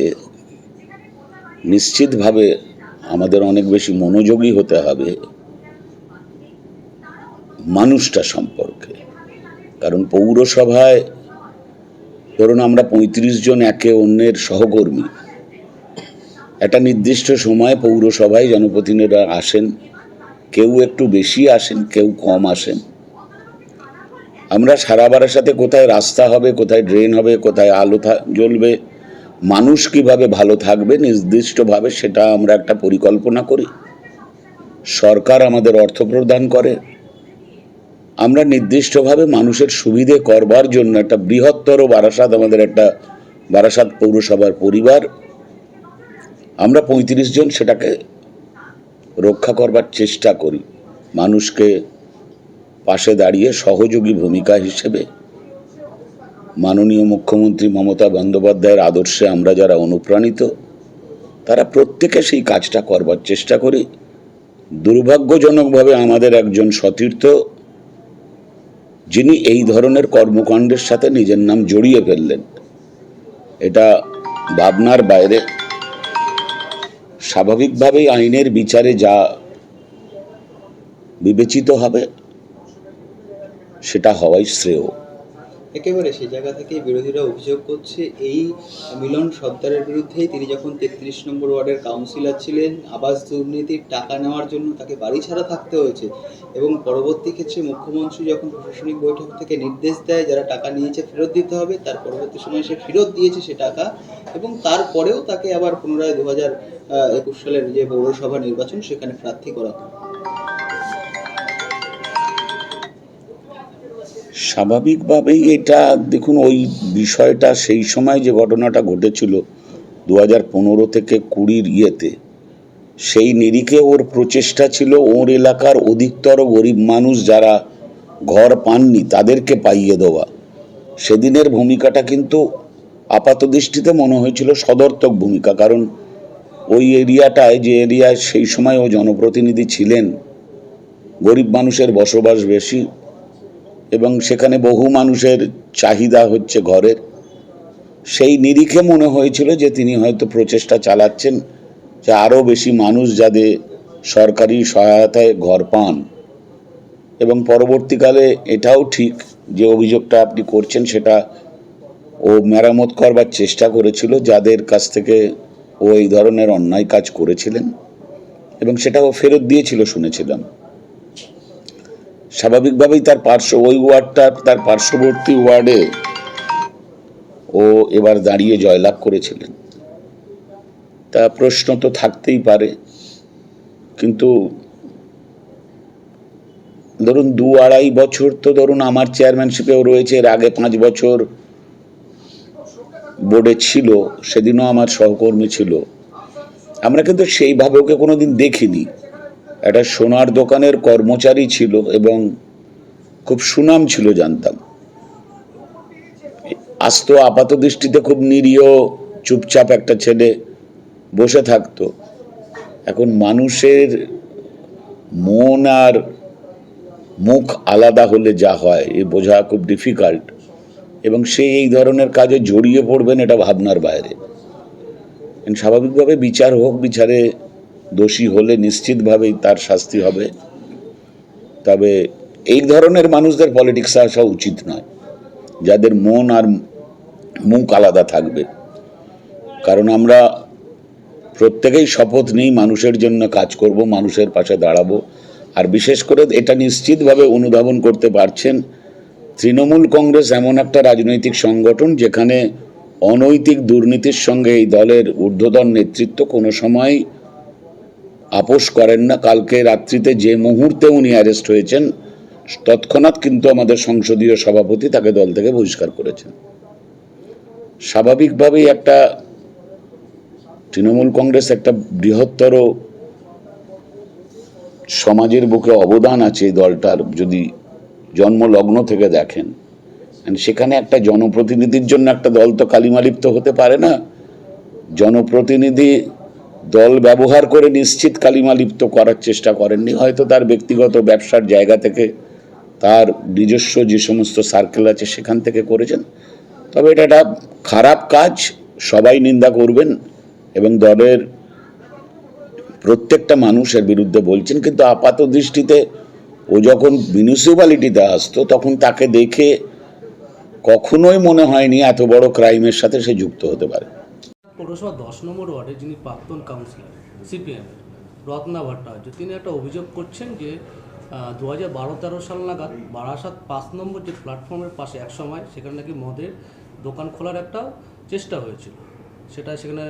নিশ্চিতভাবে আমাদের অনেক বেশি মনোযোগী হতে হবে মানুষটা সম্পর্কে। কারণ পৌরসভায় ধরুন আমরা 35 জন একে অন্যের সহকর্মী, একটা নির্দিষ্ট সময়ে পৌরসভায় জনপ্রতিনিধিরা আসেন, কেউ একটু বেশি আসেন, কেউ কম আসেন। আমরা সারা বারাসাতে কোথায় রাস্তা হবে, কোথায় ড্রেন হবে, কোথায় আলো জ্বলবে, মানুষ কিভাবে ভালো থাকবে নির্দিষ্টভাবে সেটা আমরা একটা পরিকল্পনা করি। সরকার আমাদের অর্থ প্রদান করে, আমরা নির্দিষ্টভাবে মানুষের সুবিধে করবার জন্য একটা বৃহত্তর বারাসাত, আমাদের একটা বারাসাত পৌরসভার পরিবার, আমরা 35 জন সেটাকে রক্ষা করবার চেষ্টা করি। মানুষকে পাশে দাঁড়িয়ে সহযোগী ভূমিকা হিসেবে মাননীয় মুখ্যমন্ত্রী মমতা বন্দ্যোপাধ্যায়ের আদর্শে আমরা যারা অনুপ্রাণিত, তারা প্রত্যেকে সেই কাজটা করবার চেষ্টা করি। দুর্ভাগ্যজনকভাবে আমাদের একজন সতীর্থ, যিনি এই ধরনের কর্মকাণ্ডের সাথে নিজের নাম জড়িয়ে ফেললেন, এটা ভাবনার বাইরে। স্বাভাবিকভাবেই আইনের বিচারে যা বিবেচিত হবে সেটা হওয়াই শ্রেয়। একেবারে সেই জায়গা থেকে বিরোধীরা অভিযোগ করছে এই মিলন সর্দারের বিরুদ্ধেই, তিনি যখন 33 নম্বর ওয়ার্ডের কাউন্সিলর ছিলেন, আবাস দুর্নীতির টাকা নেওয়ার জন্য তাকে বাড়ি ছাড়া থাকতে হয়েছে এবং পরবর্তী ক্ষেত্রে মুখ্যমন্ত্রী যখন প্রশাসনিক বৈঠক থেকে নির্দেশ দেয় যারা টাকা নিয়েছে ফেরত দিতে হবে, তার পরবর্তী সময়ে সে ফেরত দিয়েছে সে টাকা এবং তারপরেও তাকে আবার পুনরায় 2021 সালের যে পৌরসভা নির্বাচন সেখানে প্রার্থী করা হয়। স্বাভাবিকভাবেই এটা দেখুন, ওই বিষয়টা সেই সময় যে ঘটনাটা ঘটেছিল 2015 থেকে 20 সেই নিরিখে ওর প্রচেষ্টা ছিল ওর এলাকার অধিকতর গরিব মানুষ যারা ঘর পাননি তাদেরকে পাইয়ে দেওয়া। সেদিনের ভূমিকাটা কিন্তু আপাত দৃষ্টিতে মনে হয়েছিল সদর্থক ভূমিকা, কারণ ওই এরিয়াটায়, যে এরিয়ায় সেই সময় ও জনপ্রতিনিধি ছিলেন, গরিব মানুষের বসবাস বেশি এবং সেখানে বহু মানুষের চাহিদা হচ্ছে ঘরের। সেই নিরিখে মনে হয়েছিল যে তিনি হয়তো প্রচেষ্টা চালাচ্ছেন যে আরও বেশি মানুষ যাতে সরকারি সহায়তায় ঘর পান। এবং পরবর্তীকালে এটাও ঠিক যে অভিযোগটা আপনি করছেন সেটা ও মেরামত করবার চেষ্টা করেছিল যাদের কাছ থেকে ও এই ধরনের অন্যায় কাজ করেছিলেন এবং সেটা ও ফেরত দিয়েছিল শুনেছিলাম। স্বাভাবিকভাবেই তার ওই ওয়ার্ডটা, তার পার্শ্ববর্তী ওয়ার্ডে ও এবার দাঁড়িয়ে জয়লাভ করেছিলেন। তা প্রশ্ন তো থাকতেই পারে, কিন্তু ধরুন 2-2.5 বছর তো ধরুন আমার চেয়ারম্যানশিপেও রয়েছে, এর আগে 5 বছর বোর্ডে ছিল, সেদিনও আমার সহকর্মী ছিল। আমরা কিন্তু সেইভাবে ওকে কোনোদিন দেখিনি। একটা সোনার দোকানের কর্মচারী ছিল এবং খুব সুনাম ছিল, জানতাম। আসতো আপাত দৃষ্টিতে খুব নিরীহ চুপচাপ একটা ছেলে, বসে থাকতো। এখন মানুষের মন আর মুখ আলাদা হলে যা হয় এ বোঝা খুব ডিফিকাল্ট, এবং সে এই ধরনের কাজে জড়িয়ে পড়বেন এটা ভাবনার বাইরে। স্বাভাবিকভাবে বিচার হোক, বিচারে দোষী হলে নিশ্চিতভাবেই তার শাস্তি হবে। তবে এই ধরনের মানুষদের পলিটিক্সে আসা উচিত নয়, যাদের মন আর মুখ আলাদা থাকবে। কারণ আমরা প্রত্যেকেই শপথ নিই মানুষের জন্য কাজ করব, মানুষের পাশে দাঁড়াবো। আর বিশেষ করে এটা নিশ্চিতভাবে অনুধাবন করতে পারছেন তৃণমূল কংগ্রেস এমন একটা রাজনৈতিক সংগঠন যেখানে অনৈতিক দুর্নীতির সঙ্গে এই দলের ঊর্ধ্বতন নেতৃত্ব কোনো সময় আপোষ করেন না। কালকে রাত্রিতে যে মুহূর্তে উনি অ্যারেস্ট হয়েছেন, তৎক্ষণাৎ কিন্তু আমাদের সংসদীয় সভাপতি তাকে দল থেকে বহিষ্কার করেছেন। স্বাভাবিকভাবেই একটা তৃণমূল কংগ্রেস একটা বৃহত্তর সমাজের বুকে অবদান আছে এই দলটার, যদি জন্মলগ্ন থেকে দেখেন। সেখানে একটা জনপ্রতিনিধির জন্য একটা দল তো কালিমালিপ্ত হতে পারে না। জনপ্রতিনিধি দল ব্যবহার করে নিশ্চিত কালিমালিপ্ত করার চেষ্টা করেননি, হয়তো তার ব্যক্তিগত ব্যবসার জায়গা থেকে, তার নিজস্ব যে সমস্ত সার্কেল আছে সেখান থেকে করেছেন। তবে এটা একটা খারাপ কাজ, সবাই নিন্দা করবেন এবং দলের প্রত্যেকটা মানুষের বিরুদ্ধে বলছেন। কিন্তু আপাত দৃষ্টিতে ও যখন মিউনিসিপ্যালিটিতে আসতো তখন তাকে দেখে কখনোই মনে হয়নি এত বড় ক্রাইমের সাথে সে যুক্ত হতে পারে। পৌরসভা 10 নম্বর ওয়ার্ডে যিনি প্রাক্তন কাউন্সিলর সিপিএম রত্না ভট্টাচার্য, তিনি একটা অভিযোগ করছেন যে 2012-13 সাল নাগাদ বারাসাত 5 নম্বর যে প্ল্যাটফর্মের পাশে একসময় সেখানে নাকি মদের দোকান খোলার একটা চেষ্টা হয়েছিল। সেখানে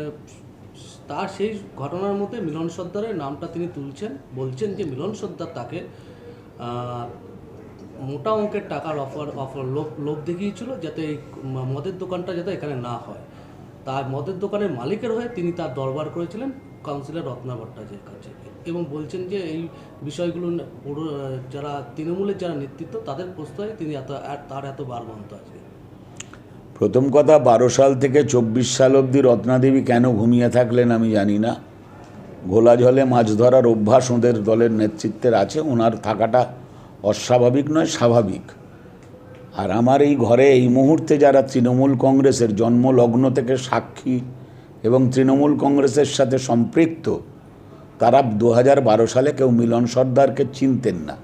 তার সেই ঘটনার মধ্যে মিলন সর্দারের নামটা তিনি তুলছেন, বলছেন যে মিলন সর্দার তাকে মোটা অঙ্কের টাকার লোভ দেখিয়েছিল যাতে এই মদের দোকানটা যাতে এখানে না হয়। তার মদের দোকানের মালিকের হয়ে তিনি তার দরবার করেছিলেন কাউন্সিলর রত্না ভট্টাচার্যের কাছে, এবং বলছেন যে এই বিষয়গুলো পুরো যারা তৃণমূলের যারা নেতৃত্ব তাদের প্রশ্রয়ে তিনি তার এত বারবন্ত আছে। প্রথম কথা, 12 সাল থেকে 24 সাল অবধি রত্নাদেবী কেন ঘুমিয়ে থাকলেন আমি জানি না। ঘোলা জলে মাছ ধরার অভ্যাস ওদের দলের নেতৃত্বের আছে, ওনার থাকাটা অস্বাভাবিক নয়, স্বাভাবিক। আর আমার এই ঘরে এই মুহূর্তে যারা তৃণমূল কংগ্রেসের জন্মলগ্ন থেকে সাক্ষী এবং তৃণমূল কংগ্রেসের সাথে সম্পৃক্ত, তারা 2012 সালে কেউ মিলন সর্দারকে চিনতেন না।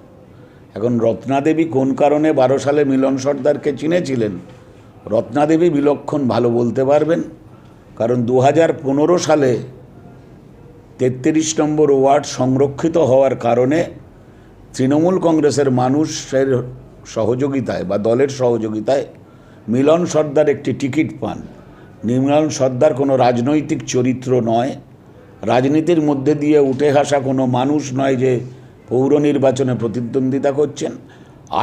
এখন রত্নাদেবী কোন কারণে 12 সালে মিলন সর্দারকে চিনেছিলেন, রত্নাদেবী বিলক্ষণ ভালো বলতে পারবেন। কারণ 2015 সালে 33 নম্বর ওয়ার্ড সংরক্ষিত হওয়ার কারণে তৃণমূল কংগ্রেসের মানুষের সহযোগিতায় বা দলের সহযোগিতায় মিলন সর্দার একটি টিকিট পান। মিলন সর্দার কোনো রাজনৈতিক চরিত্র নয়, রাজনীতির মধ্যে দিয়ে উঠে আসা কোনো মানুষ নয় যে পৌর নির্বাচনে প্রতিদ্বন্দ্বিতা করছেন।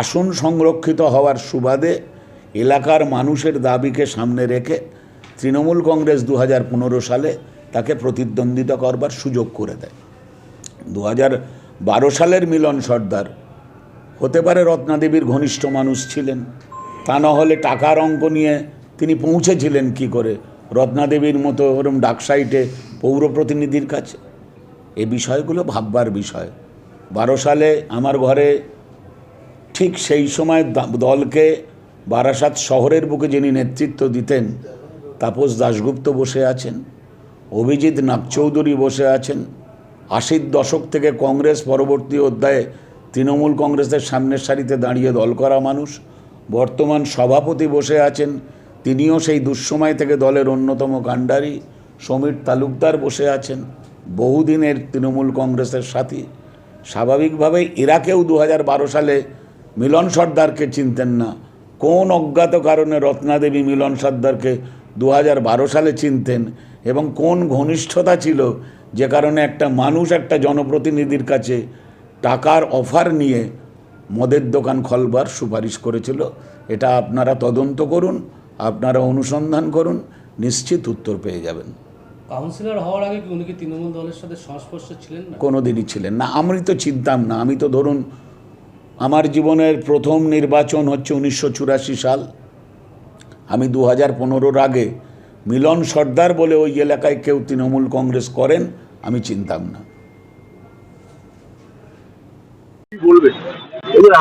আসন সংরক্ষিত হওয়ার সুবাদে এলাকার মানুষের দাবিকে সামনে রেখে তৃণমূল কংগ্রেস 2015 সালে তাকে প্রতিদ্বন্দ্বিতা করবার সুযোগ করে দেয়। 2012 সালের মিলন সর্দার হতে পারে রত্নাদেবীর ঘনিষ্ঠ মানুষ ছিলেন, তা না হলে টাকার অঙ্ক নিয়ে তিনি পৌঁছেছিলেন কি করে রত্নাদেবীর মতো ওরম ডাকসাইটে পৌর প্রতিনিধির কাছে। এ বিষয়গুলো ভাববার বিষয়। 12 সালে আমার ঘরে ঠিক সেই সময় দলকে বারাসাত শহরের বুকে যিনি নেতৃত্ব দিতেন তাপস দাশগুপ্ত বসে আছেন, অভিজিৎ নাগচৌধুরী বসে আছেন। 80-র দশক থেকে কংগ্রেস পরবর্তী অধ্যায়ে তৃণমূল কংগ্রেসের সামনের সারিতে দাঁড়িয়ে দল করা মানুষ। বর্তমান সভাপতি বসে আছেন, তিনিও সেই দুঃসময় থেকে দলের অন্যতম কাণ্ডারি। সমীর তালুকদার বসে আছেন, বহুদিনের তৃণমূল কংগ্রেসের সাথী। স্বাভাবিকভাবেই এরা কেউ 2012 সালে মিলন সর্দারকে চিনতেন না। কোন অজ্ঞাত কারণে রত্নাদেবী মিলন সর্দারকে 2012 সালে চিনতেন এবং কোন ঘনিষ্ঠতা ছিল যে কারণে একটা মানুষ একটা জনপ্রতিনিধির কাছে টাকার অফার নিয়ে মদের দোকান খোলবার সুপারিশ করেছিল। এটা আপনারা তদন্ত করুন, আপনারা অনুসন্ধান করুন, নিশ্চিত উত্তর পেয়ে যাবেন। কাউন্সিলর হওয়ার আগে কি উনি কি তৃণমূল দলের সাথে সংস্পর্শে ছিলেন না? কোনো দিনই ছিলেন না। আমি তো চিনতাম না। আমি তো ধরুন আমার জীবনের প্রথম নির্বাচন হচ্ছে 1984 সাল। আমি 2015-র আগে মিলন সর্দার বলে ওই এলাকায় কেউ তৃণমূল কংগ্রেস করেন আমি চিনতাম না। বলবেন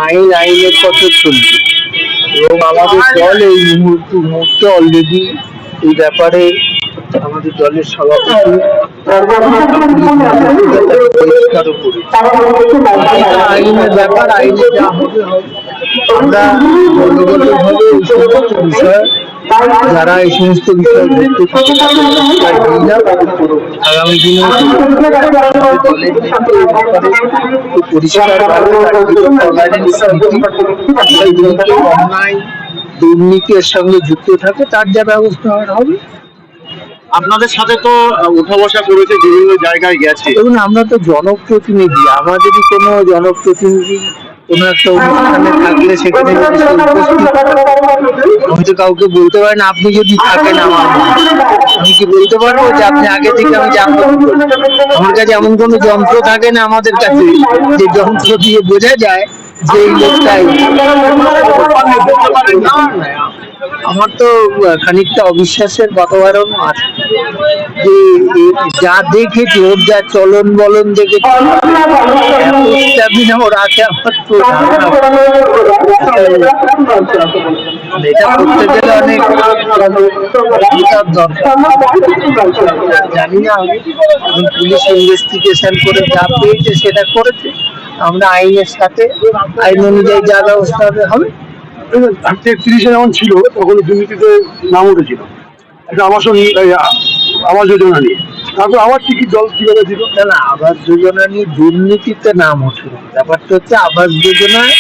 আইনের পথে চলছে এবং আমাদের দল এই মুহূর্তে অলরেডি এই ব্যাপারে আমাদের দলের সভাপতি পরিষ্কারও করে আইনের ব্যাপার, আইনে যা হবে আমরা দলগতভাবে এই সমস্ত বিষয় যারা এই সমস্ত বিষয় আগামী দিনে দলের পরিষ্কার অন্যায় দুর্নীতির সঙ্গে যুক্ত থাকে তার যা ব্যবস্থা হবে। আপনাদের সাথে তো উঠা বসা করেছে, বিভিন্ন জায়গায় গেছে। এবং আমরা তো জনপ্রতিনিধি, আমাদেরই কোনো জনপ্রতিনিধি কোনো একটা অনুষ্ঠানে থাকলে সেখানে আমি তো কাউকে বলতে পারি না আপনি যদি থাকেন আমি কি বলতে পারবো যে আপনি আগে থেকে আমি জানবো? আমার কাছে এমন কোনো যন্ত্র থাকে না আমাদের কাছে যে যন্ত্র দিয়ে বোঝা যায় যে এই লোকটাই। আমার তো খানিকটা অবিশ্বাসের বাতাবরণ আছে যে যা দেখেছি ওর যা চলন বলন দেখেছি ওর আছে আমার তো এটা করতে গেলে অনেক জানি না। আমি পুলিশ ইনভেস্টিগেশন করে যা পেয়েছে সেটা করেছে, আমরা আইনের সাথে আইন অনুযায়ী যা ব্যবস্থা হবে। 30-এ যখন ছিল তখন দুর্নীতিতে নাম উঠেছিল, এটা আবাস যোজনা নিয়ে। তারপর আবার টিকিট দল কিভাবে ছিল না আবাস যোজনা নিয়ে দুর্নীতিতে নাম উঠল। ব্যাপারটা হচ্ছে আবাস যোজনায়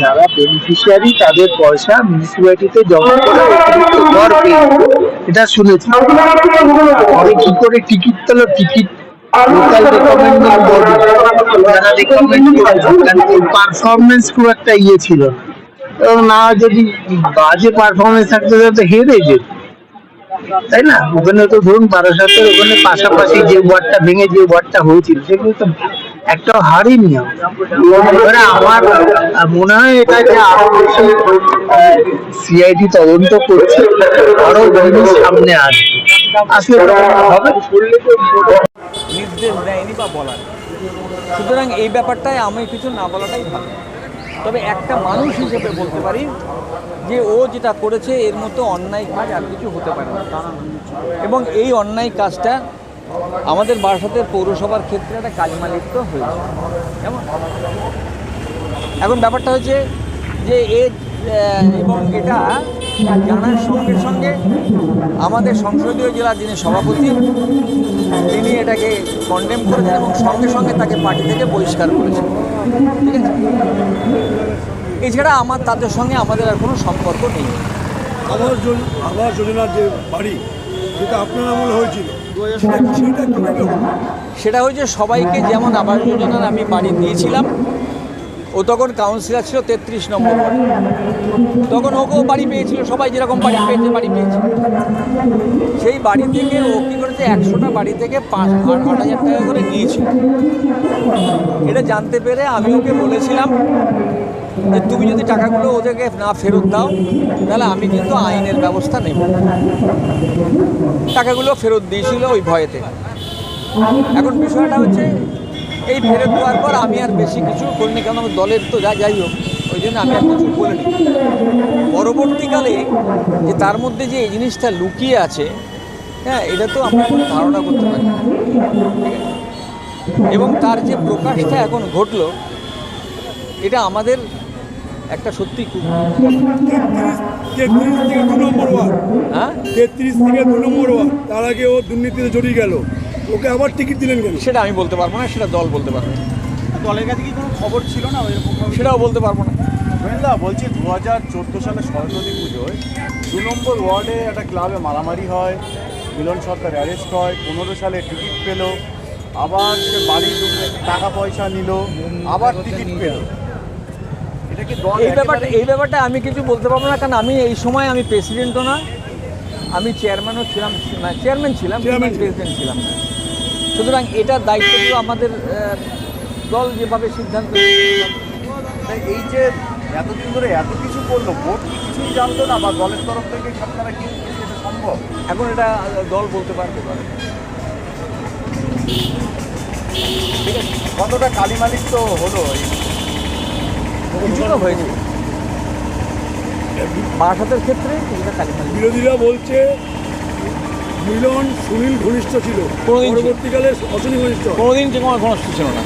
যারা বেনিফিশিয়ারি তাদের পয়সা মিউনিসিপ্যালিটিতে জমা করে অতিরিক্ত ঘর পেয়ে এটা শুনেছি। আমি কি করে টিকিট পেলো? টিকিট লোকাল রেকমেন্ডিং বডি যারা রেকমেন্ড করে, পারফরমেন্স খুব একটা ইয়ে ছিল না। এবং না যদি বাজে পারফরমেন্স থাকতে তো হেরে যেত, তাই না? ওখানে তো ধরুন 12-এর ওখানে পাশাপাশি যে ওয়ার্ডটা ভেঙে যে ওয়ার্ডটা হয়েছিল সেগুলো তো একটা হারিনি। আমার মনে হয় এটা যে আরো বেশি সিআইডি তদন্ত করছে, আরো জিনিস সামনে আসবে, আসলে হবে। নির্দেশ দেয়নি বা বলার, সুতরাং এই ব্যাপারটায় আমি কিছু না বলাটাই ভালো। তবে একটা মানুষ হিসেবে বলতে পারি যে ও যেটা করেছে এর মতো অন্যায় কাজ আর কিছু হতে পারে না, এবং এই অন্যায় কাজটা আমাদের বারাসাতের পৌরসভার ক্ষেত্রে একটা কালিমালিপ্ত হয়েছে। এখন ব্যাপারটা হচ্ছে যে এবং এটা জানার সঙ্গে সঙ্গে আমাদের সংসদীয় জেলার যিনি সভাপতি তিনি এটাকে কন্ডেম করেছেন এবং সঙ্গে সঙ্গে তাকে পার্টি থেকে বহিষ্কার করেছেন। ঠিক আছে, এছাড়া তাদের সঙ্গে আমাদের আর কোনো সম্পর্ক নেই। আবাস যোজনার যে বাড়ি যেটা আপনার আমলে হয়েছিল সেটা হয়েছে সবাইকে যেমন আবাস যোজনার আমি বাড়ি দিয়েছিলাম, ও তখন কাউন্সিলর ছিল 33 নম্বর ওয়ার্ডে, তখন ওকেও বাড়ি পেয়েছিল, সবাই যেরকম বাড়ি পেয়েছে সেই বাড়ি থেকে ও কী করেছে 100টা বাড়ি থেকে 8,000 টাকা করে নিয়েছিল। এটা জানতে পেরে আমি ওকে বলেছিলাম যে তুমি যদি টাকাগুলো ওদেরকে না ফেরত দাও তাহলে আমি কিন্তু আইনের ব্যবস্থা নেব। টাকাগুলো ফেরত দিয়েছিল ওই ভয়েতে। এখন বিষয়টা হচ্ছে এই ফেরত দেওয়ার পর আমি আর বেশি কিছু করিনি, কারণ আমার দলের তো যাই হোক, ওই জন্য আমি আর কিছু বলিনি। পরবর্তীকালে যে তার মধ্যে যে এই জিনিসটা লুকিয়ে আছে, হ্যাঁ, এটা তো আমরা কোনো ধারণা করতে পারি না। এবং তার যে প্রকাশটা এখন ঘটলো এটা আমাদের একটা সত্যি খুব 33 থেকে 2 নম্বর ওয়ার্ড, হ্যাঁ 33 থেকে 2 নম্বর ওয়ার্ড, তার আগে ও দুর্নীতিতে জড়িয়ে গেল, ওকে আবার টিকিট দিলেন কেন? সেটা আমি বলতে পারবো না, সেটা দল বলতে পারবে। দলের কাছে কি কোনো খবর ছিল না এরকম? সেটাও বলতে পারবো না। বলছি 2014 সালে সরস্বতী পুজোয় 2 নম্বর ওয়ার্ডে একটা ক্লাবে মারামারি হয়, মিলন সরকার অ্যারেস্ট হয়, 15 সালে টিকিট পেল, আবার সে বাড়ি টাকা পয়সা নিল, আবার টিকিট পেল। এই ব্যাপারটা আমি কিছু বলতে পারবো না, কারণ আমি এই সময় আমি প্রেসিডেন্টও না, আমি চেয়ারম্যানও ছিলাম না, চেয়ারম্যান ছিলাম, প্রেসিডেন্ট ছিলাম না। সুতরাং এটার দায়িত্ব ছিল আমাদের দল যেভাবে সিদ্ধান্ত। এই যে এতদিন ধরে এত কিছু করলো, ভোট কিছুই জানতো না বা দলের তরফ থেকে আপনারা কি এটা সম্ভব? এখন এটা দল বলতে পারবে। ঠিক আছে, কতটা কালিমালিক তো হলো, কিছুটা হয়েছে বারাসাতের ক্ষেত্রে কিছুটা কালিমালিক। বিরোধীরা বলছে মিলন সুনীল ঘনিষ্ঠ ছিল, পরবর্তীকালে অসুনীল ঘনিষ্ঠ। কোনোদিন যে কোনো ঘনিষ্ঠ ছিল না।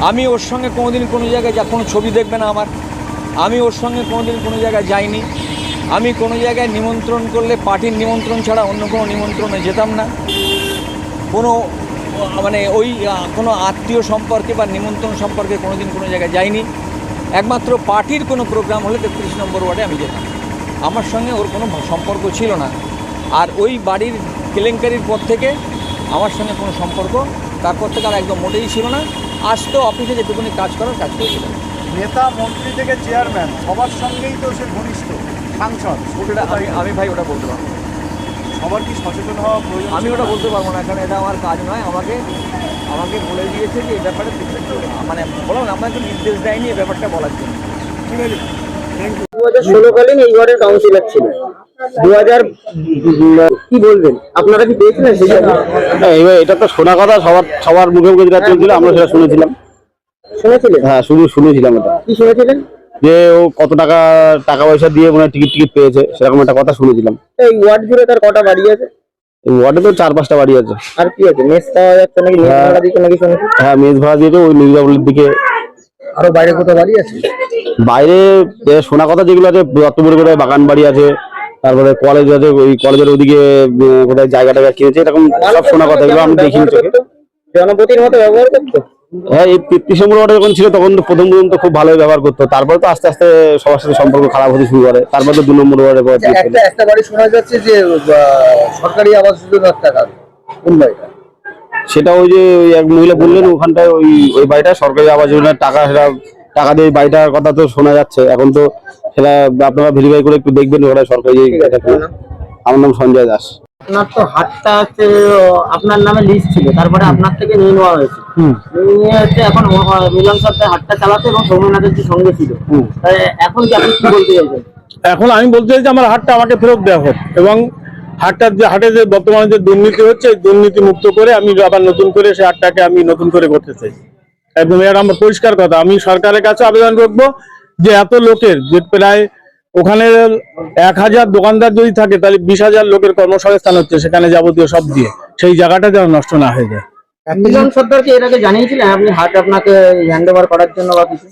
আমি ওর সঙ্গে কোনোদিন কোনো জায়গায় কোনো ছবি দেখবে না আমার, আমি ওর সঙ্গে কোনোদিন কোনো জায়গায় যাইনি। আমি কোনো জায়গায় নিমন্ত্রণ করলে পার্টির নিমন্ত্রণ ছাড়া অন্য কোনো নিমন্ত্রণে যেতাম না। কোনো মানে ওই কোনো আত্মীয় সম্পর্কে বা নিমন্ত্রণ সম্পর্কে কোনোদিন কোনো জায়গায় যাইনি। একমাত্র পার্টির কোনো প্রোগ্রাম হলে 33 নম্বর ওয়ার্ডে আমি যেতাম। আমার সঙ্গে ওর কোনো সম্পর্ক ছিল না। আর ওই বাড়ির কেলেঙ্কারির পর থেকে আমার সঙ্গে কোনো সম্পর্ক তারপর থেকে আর একদম মোটেই ছিল না। আসতো অফিসে যেটুকুনি কাজ করার কাজ করেছিল। নেতা মন্ত্রী থেকে চেয়ারম্যান সবার সঙ্গেই তো সে ঘনিষ্ঠ, সাংসদ। ওটা আমি ভাই ওটা বলতে পারবো, সবার কি সচেতন হওয়া প্রয়োজন? আমি ওটা বলতে পারবো না, কারণ এটা আমার কাজ নয়। আমাকে বলে দিয়েছে যে এই ব্যাপারে মানে বললাম না, আমাকে নির্দেশ দেয়নি এই ব্যাপারটা বলার জন্য। ঠিক আছে, 2016কালীন এই ওয়ার্ডের কাউন্সিলর ছিলেন। 2000 কি বলবেন, আপনারা কি পেয়েছিলেন সেটা? এবার এটা তো শোনা কথা, সবার মুখে মুখে যেটা চলছিল আমরা সেটা শুনেছিলাম। শুনেছিলেন? হ্যাঁ, শুনেছিলাম। এটা কি শুনেছিলেন? যে ও কত টাকা পয়সা দিয়ে মনে টিকিট পেয়েছে, সেরকম একটা কথা শুনেছিলাম। এই ওয়ার্ড জুড়ে তার কটা বাড়ি আছে? এই ওয়ার্ডে তো 4-5টা বাড়ি আছে। আর কি আছে? মেস পাওয়া যাচ্ছে নাকি? মেস ভাড়া দিতে নাকি শুনেছি? হ্যাঁ, মেস ভাড়া দিয়েছে ওই নিজামুলের দিকে। আরো বাইরে কোথাও বাড়ি আছে? বাইরে শোনা কথা যেগুলো আছে, দত্তপুরে কোথায় বাগান বাড়ি আছে, তারপরে কলেজ আছে, ওই কলেজের ওইদিকে কোথায় জায়গাটা কিনেছে, এরকম সব শোনা কথা। এগুলো আমি দেখিনি চোখে। জনপ্রতির মতো ব্যবহার করতো। হ্যাঁ, এই 33 নম্বর ওয়ার্ডে যখন ছিল তখন তো প্রথম তো খুব ভালোই ব্যবহার করতো, তারপরে তো আস্তে আস্তে সবার সাথে সম্পর্ক খারাপ হতে শুরু করে। তারপর তো 2 নম্বর ওয়ার্ডে একটা বাড়ি শোনা যাচ্ছে যে সরকারি আবাস যোজনার টাকা। কোন বাড়িটা? সেটা ওই যে ওই এক মহিলা বললেন ওখানটায় ওই বাড়িটা সরকারি আবাস যোজনার টাকা, সেটা টাকা দিয়ে বাড়িটার কথা তো শোনা যাচ্ছে। এখন তো সেটা আপনারা ভেরিফাই করে একটু দেখবেন ওটা সরকারি। আমার নাম সঞ্জয় দাস। আপনার তো হাটটা হচ্ছে আপনার নামে লিস্ট ছিল, তারপরে আপনার থেকে নিয়ে নেওয়া হয়েছে। নিয়ে হচ্ছে এখন মিলন সরকার হাটটা চালাতে এবং সৌম্যনাথের যে সঙ্গে ছিল। এখন কি আপনি কি বলতে চাইছেন? এখন আমি বলতে চাই যে আমার হাটটা আমাকে ফেরত দেওয়া হোক, এবং হাটে যে বর্তমানে যে দুর্নীতি হচ্ছে, দুর্নীতি মুক্ত করে আমি আবার নতুন করে সেই হাটটাকে আমি নতুন করে করতে চাই। একদম এটা আমার পরিষ্কার কথা। আমি সরকারের কাছে আবেদন করবো যে এত লোকের যে প্রায় ওখানে 1000 দোকানদার যদি থাকে তাহলে 20,000 লোকের কর্মসংস্থান হচ্ছে সেখানে যাবতীয় সব দিয়ে, সেই জায়গাটা যেন নষ্ট না হয়ে যায়। মিলন সর্দারকে এর আগে জানিয়েছিলেন আপনি হাট আপনাকে হ্যান্ড ওভার করার জন্য বা কিছু?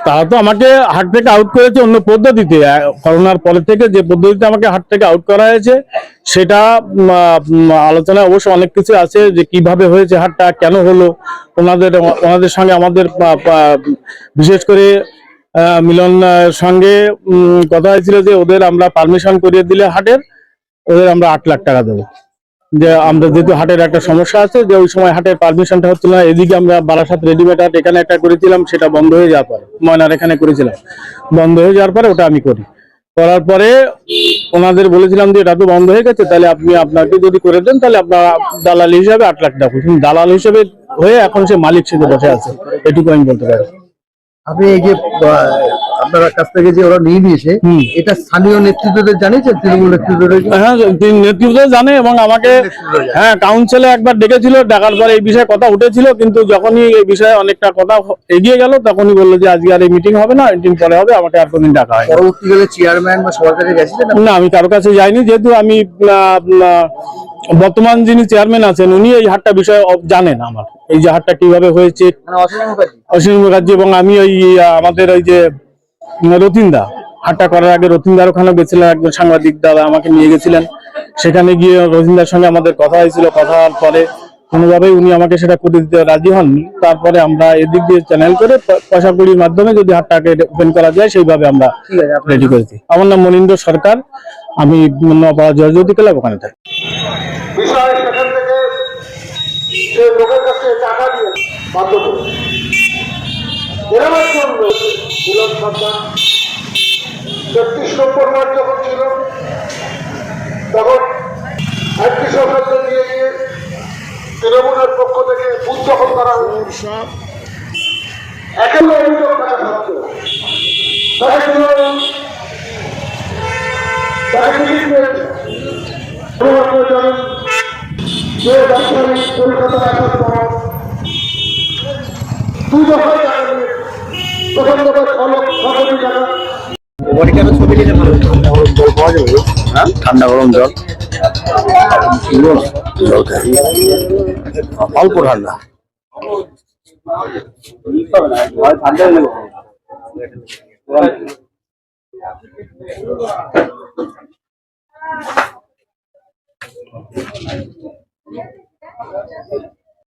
তারা তো আমাকে হাট থেকে আউট করেছে অন্য পদ্ধতিতে। করোনার পরে থেকে যে পদ্ধতিতে আমাকে হাট থেকে আউট করা হয়েছে সেটা আলোচনায় অবশ্য অনেক কিছু আছে, যে কিভাবে হয়েছে হাটটা, কেন হলো। ওনাদের সঙ্গে আমাদের বিশেষ করে মিলন সঙ্গে কথা হয়েছিল যে ওদের আমরা পারমিশন করিয়ে দিলে হাটের, ওদের আমরা 8 লাখ টাকা দেবো। যে আমরা যেহেতু হাটের একটা সমস্যা আছে, যে ওই সময় হাটের পারমিশনটা হচ্ছিল না। এদিকে আমরা বারাসাত রেডিমেড হাট এখানে একটা করেছিলাম, সেটা বন্ধ হয়ে যাওয়ার পরে, ময়নার এখানে করেছিলাম, বন্ধ হয়ে যাওয়ার পরে ওটা আমি করার পরে ওনাদের বলেছিলাম যে এটা তো বন্ধ হয়ে গেছে, তাহলে আপনাকে যদি করে দেন তাহলে আপনারা দালাল হিসাবে 8 লাখ টাকা। দালাল হিসেবে হয়ে এখন সে মালিক সেজে বসে আছে, এটুকু আমি বলতে পারি। আপনি এই যে আপনার কাছ থেকে যে ওরা নিয়ে নিয়েছে, এটা স্থানীয় নেতৃত্বদের জানিয়েছেন? তৃণমূল নেতৃত্বদের? হ্যাঁ, নেতৃত্ব জানে, এবং আমাকে কাউন্সিলে একবার ডেকেছিল, ডাকার পরে এই বিষয়ে কথা উঠেছিল, কিন্তু যখনই এই বিষয়ে অনেকটা কথা এগিয়ে গেল তখনই বললো যে আজকে আর এই মিটিং হবে না, মিটিং পরে হবে, আমাকে আর কোনদিন ডাকা হয়। পরবর্তীকালে চেয়ারম্যান বা সবার কাছে গেছিলেন? না, আমি কারো কাছে যাইনি, যেহেতু আমি বর্তমান যিনি চেয়ারম্যান আছেন উনি এই হাটটা বিষয়ে জানেন, আমার এই যে হাটটা কিভাবে হয়েছে, অসীম মুখার্জি। এবং আমি ওই আমাদের ওই যে রতিনদা, হাটটা করার আগে রতিনদার ওখানে গেছিলেন, একজন সাংবাদিক দাদা আমাকে নিয়ে গেছিলেন। সেখানে গিয়ে রতিনদার সঙ্গে আমাদের কথা হয়েছিল, কথা হওয়ার পরে কোনোভাবেই উনি আমাকে সেটা করে দিতে রাজি হননি। তারপরে আমরা এদিক দিয়ে চ্যানেল করে পয়সা কড়ির মাধ্যমে যদি হাটটাকে ওপেন করা যায় সেইভাবে আমরা রেডি করেছি। আমার নাম মনীন্দ্র সরকার, আমি নপাড়া জয়জ্যোতি ক্লাব ওখানে থাকি। লোকের কাছে টাকা দিয়ে বাধ্য করে এরকম জন্য মিলন সরকার 33 নম্বর ওয়ার্ড যখন ছিল তখন একটি সদস্য নিয়ে গিয়ে তৃণমূলের পক্ষ থেকে বুথ দখল করা সব একেবারে অভিযোগ থাকা সত্ত্বেও তাকে টিকিট পেয়েছে। আপনারা জানেন যে রাজধানী কলকাতা আসার পর 2 দফায় টাকা নিয়েছে। প্রথম দফায় 6 কোটি টাকা। জল পাওয়া যাবে? হ্যাঁ, ঠান্ডা গরম জল জল খাই অল্প ঠান্ডা ঠান্ডা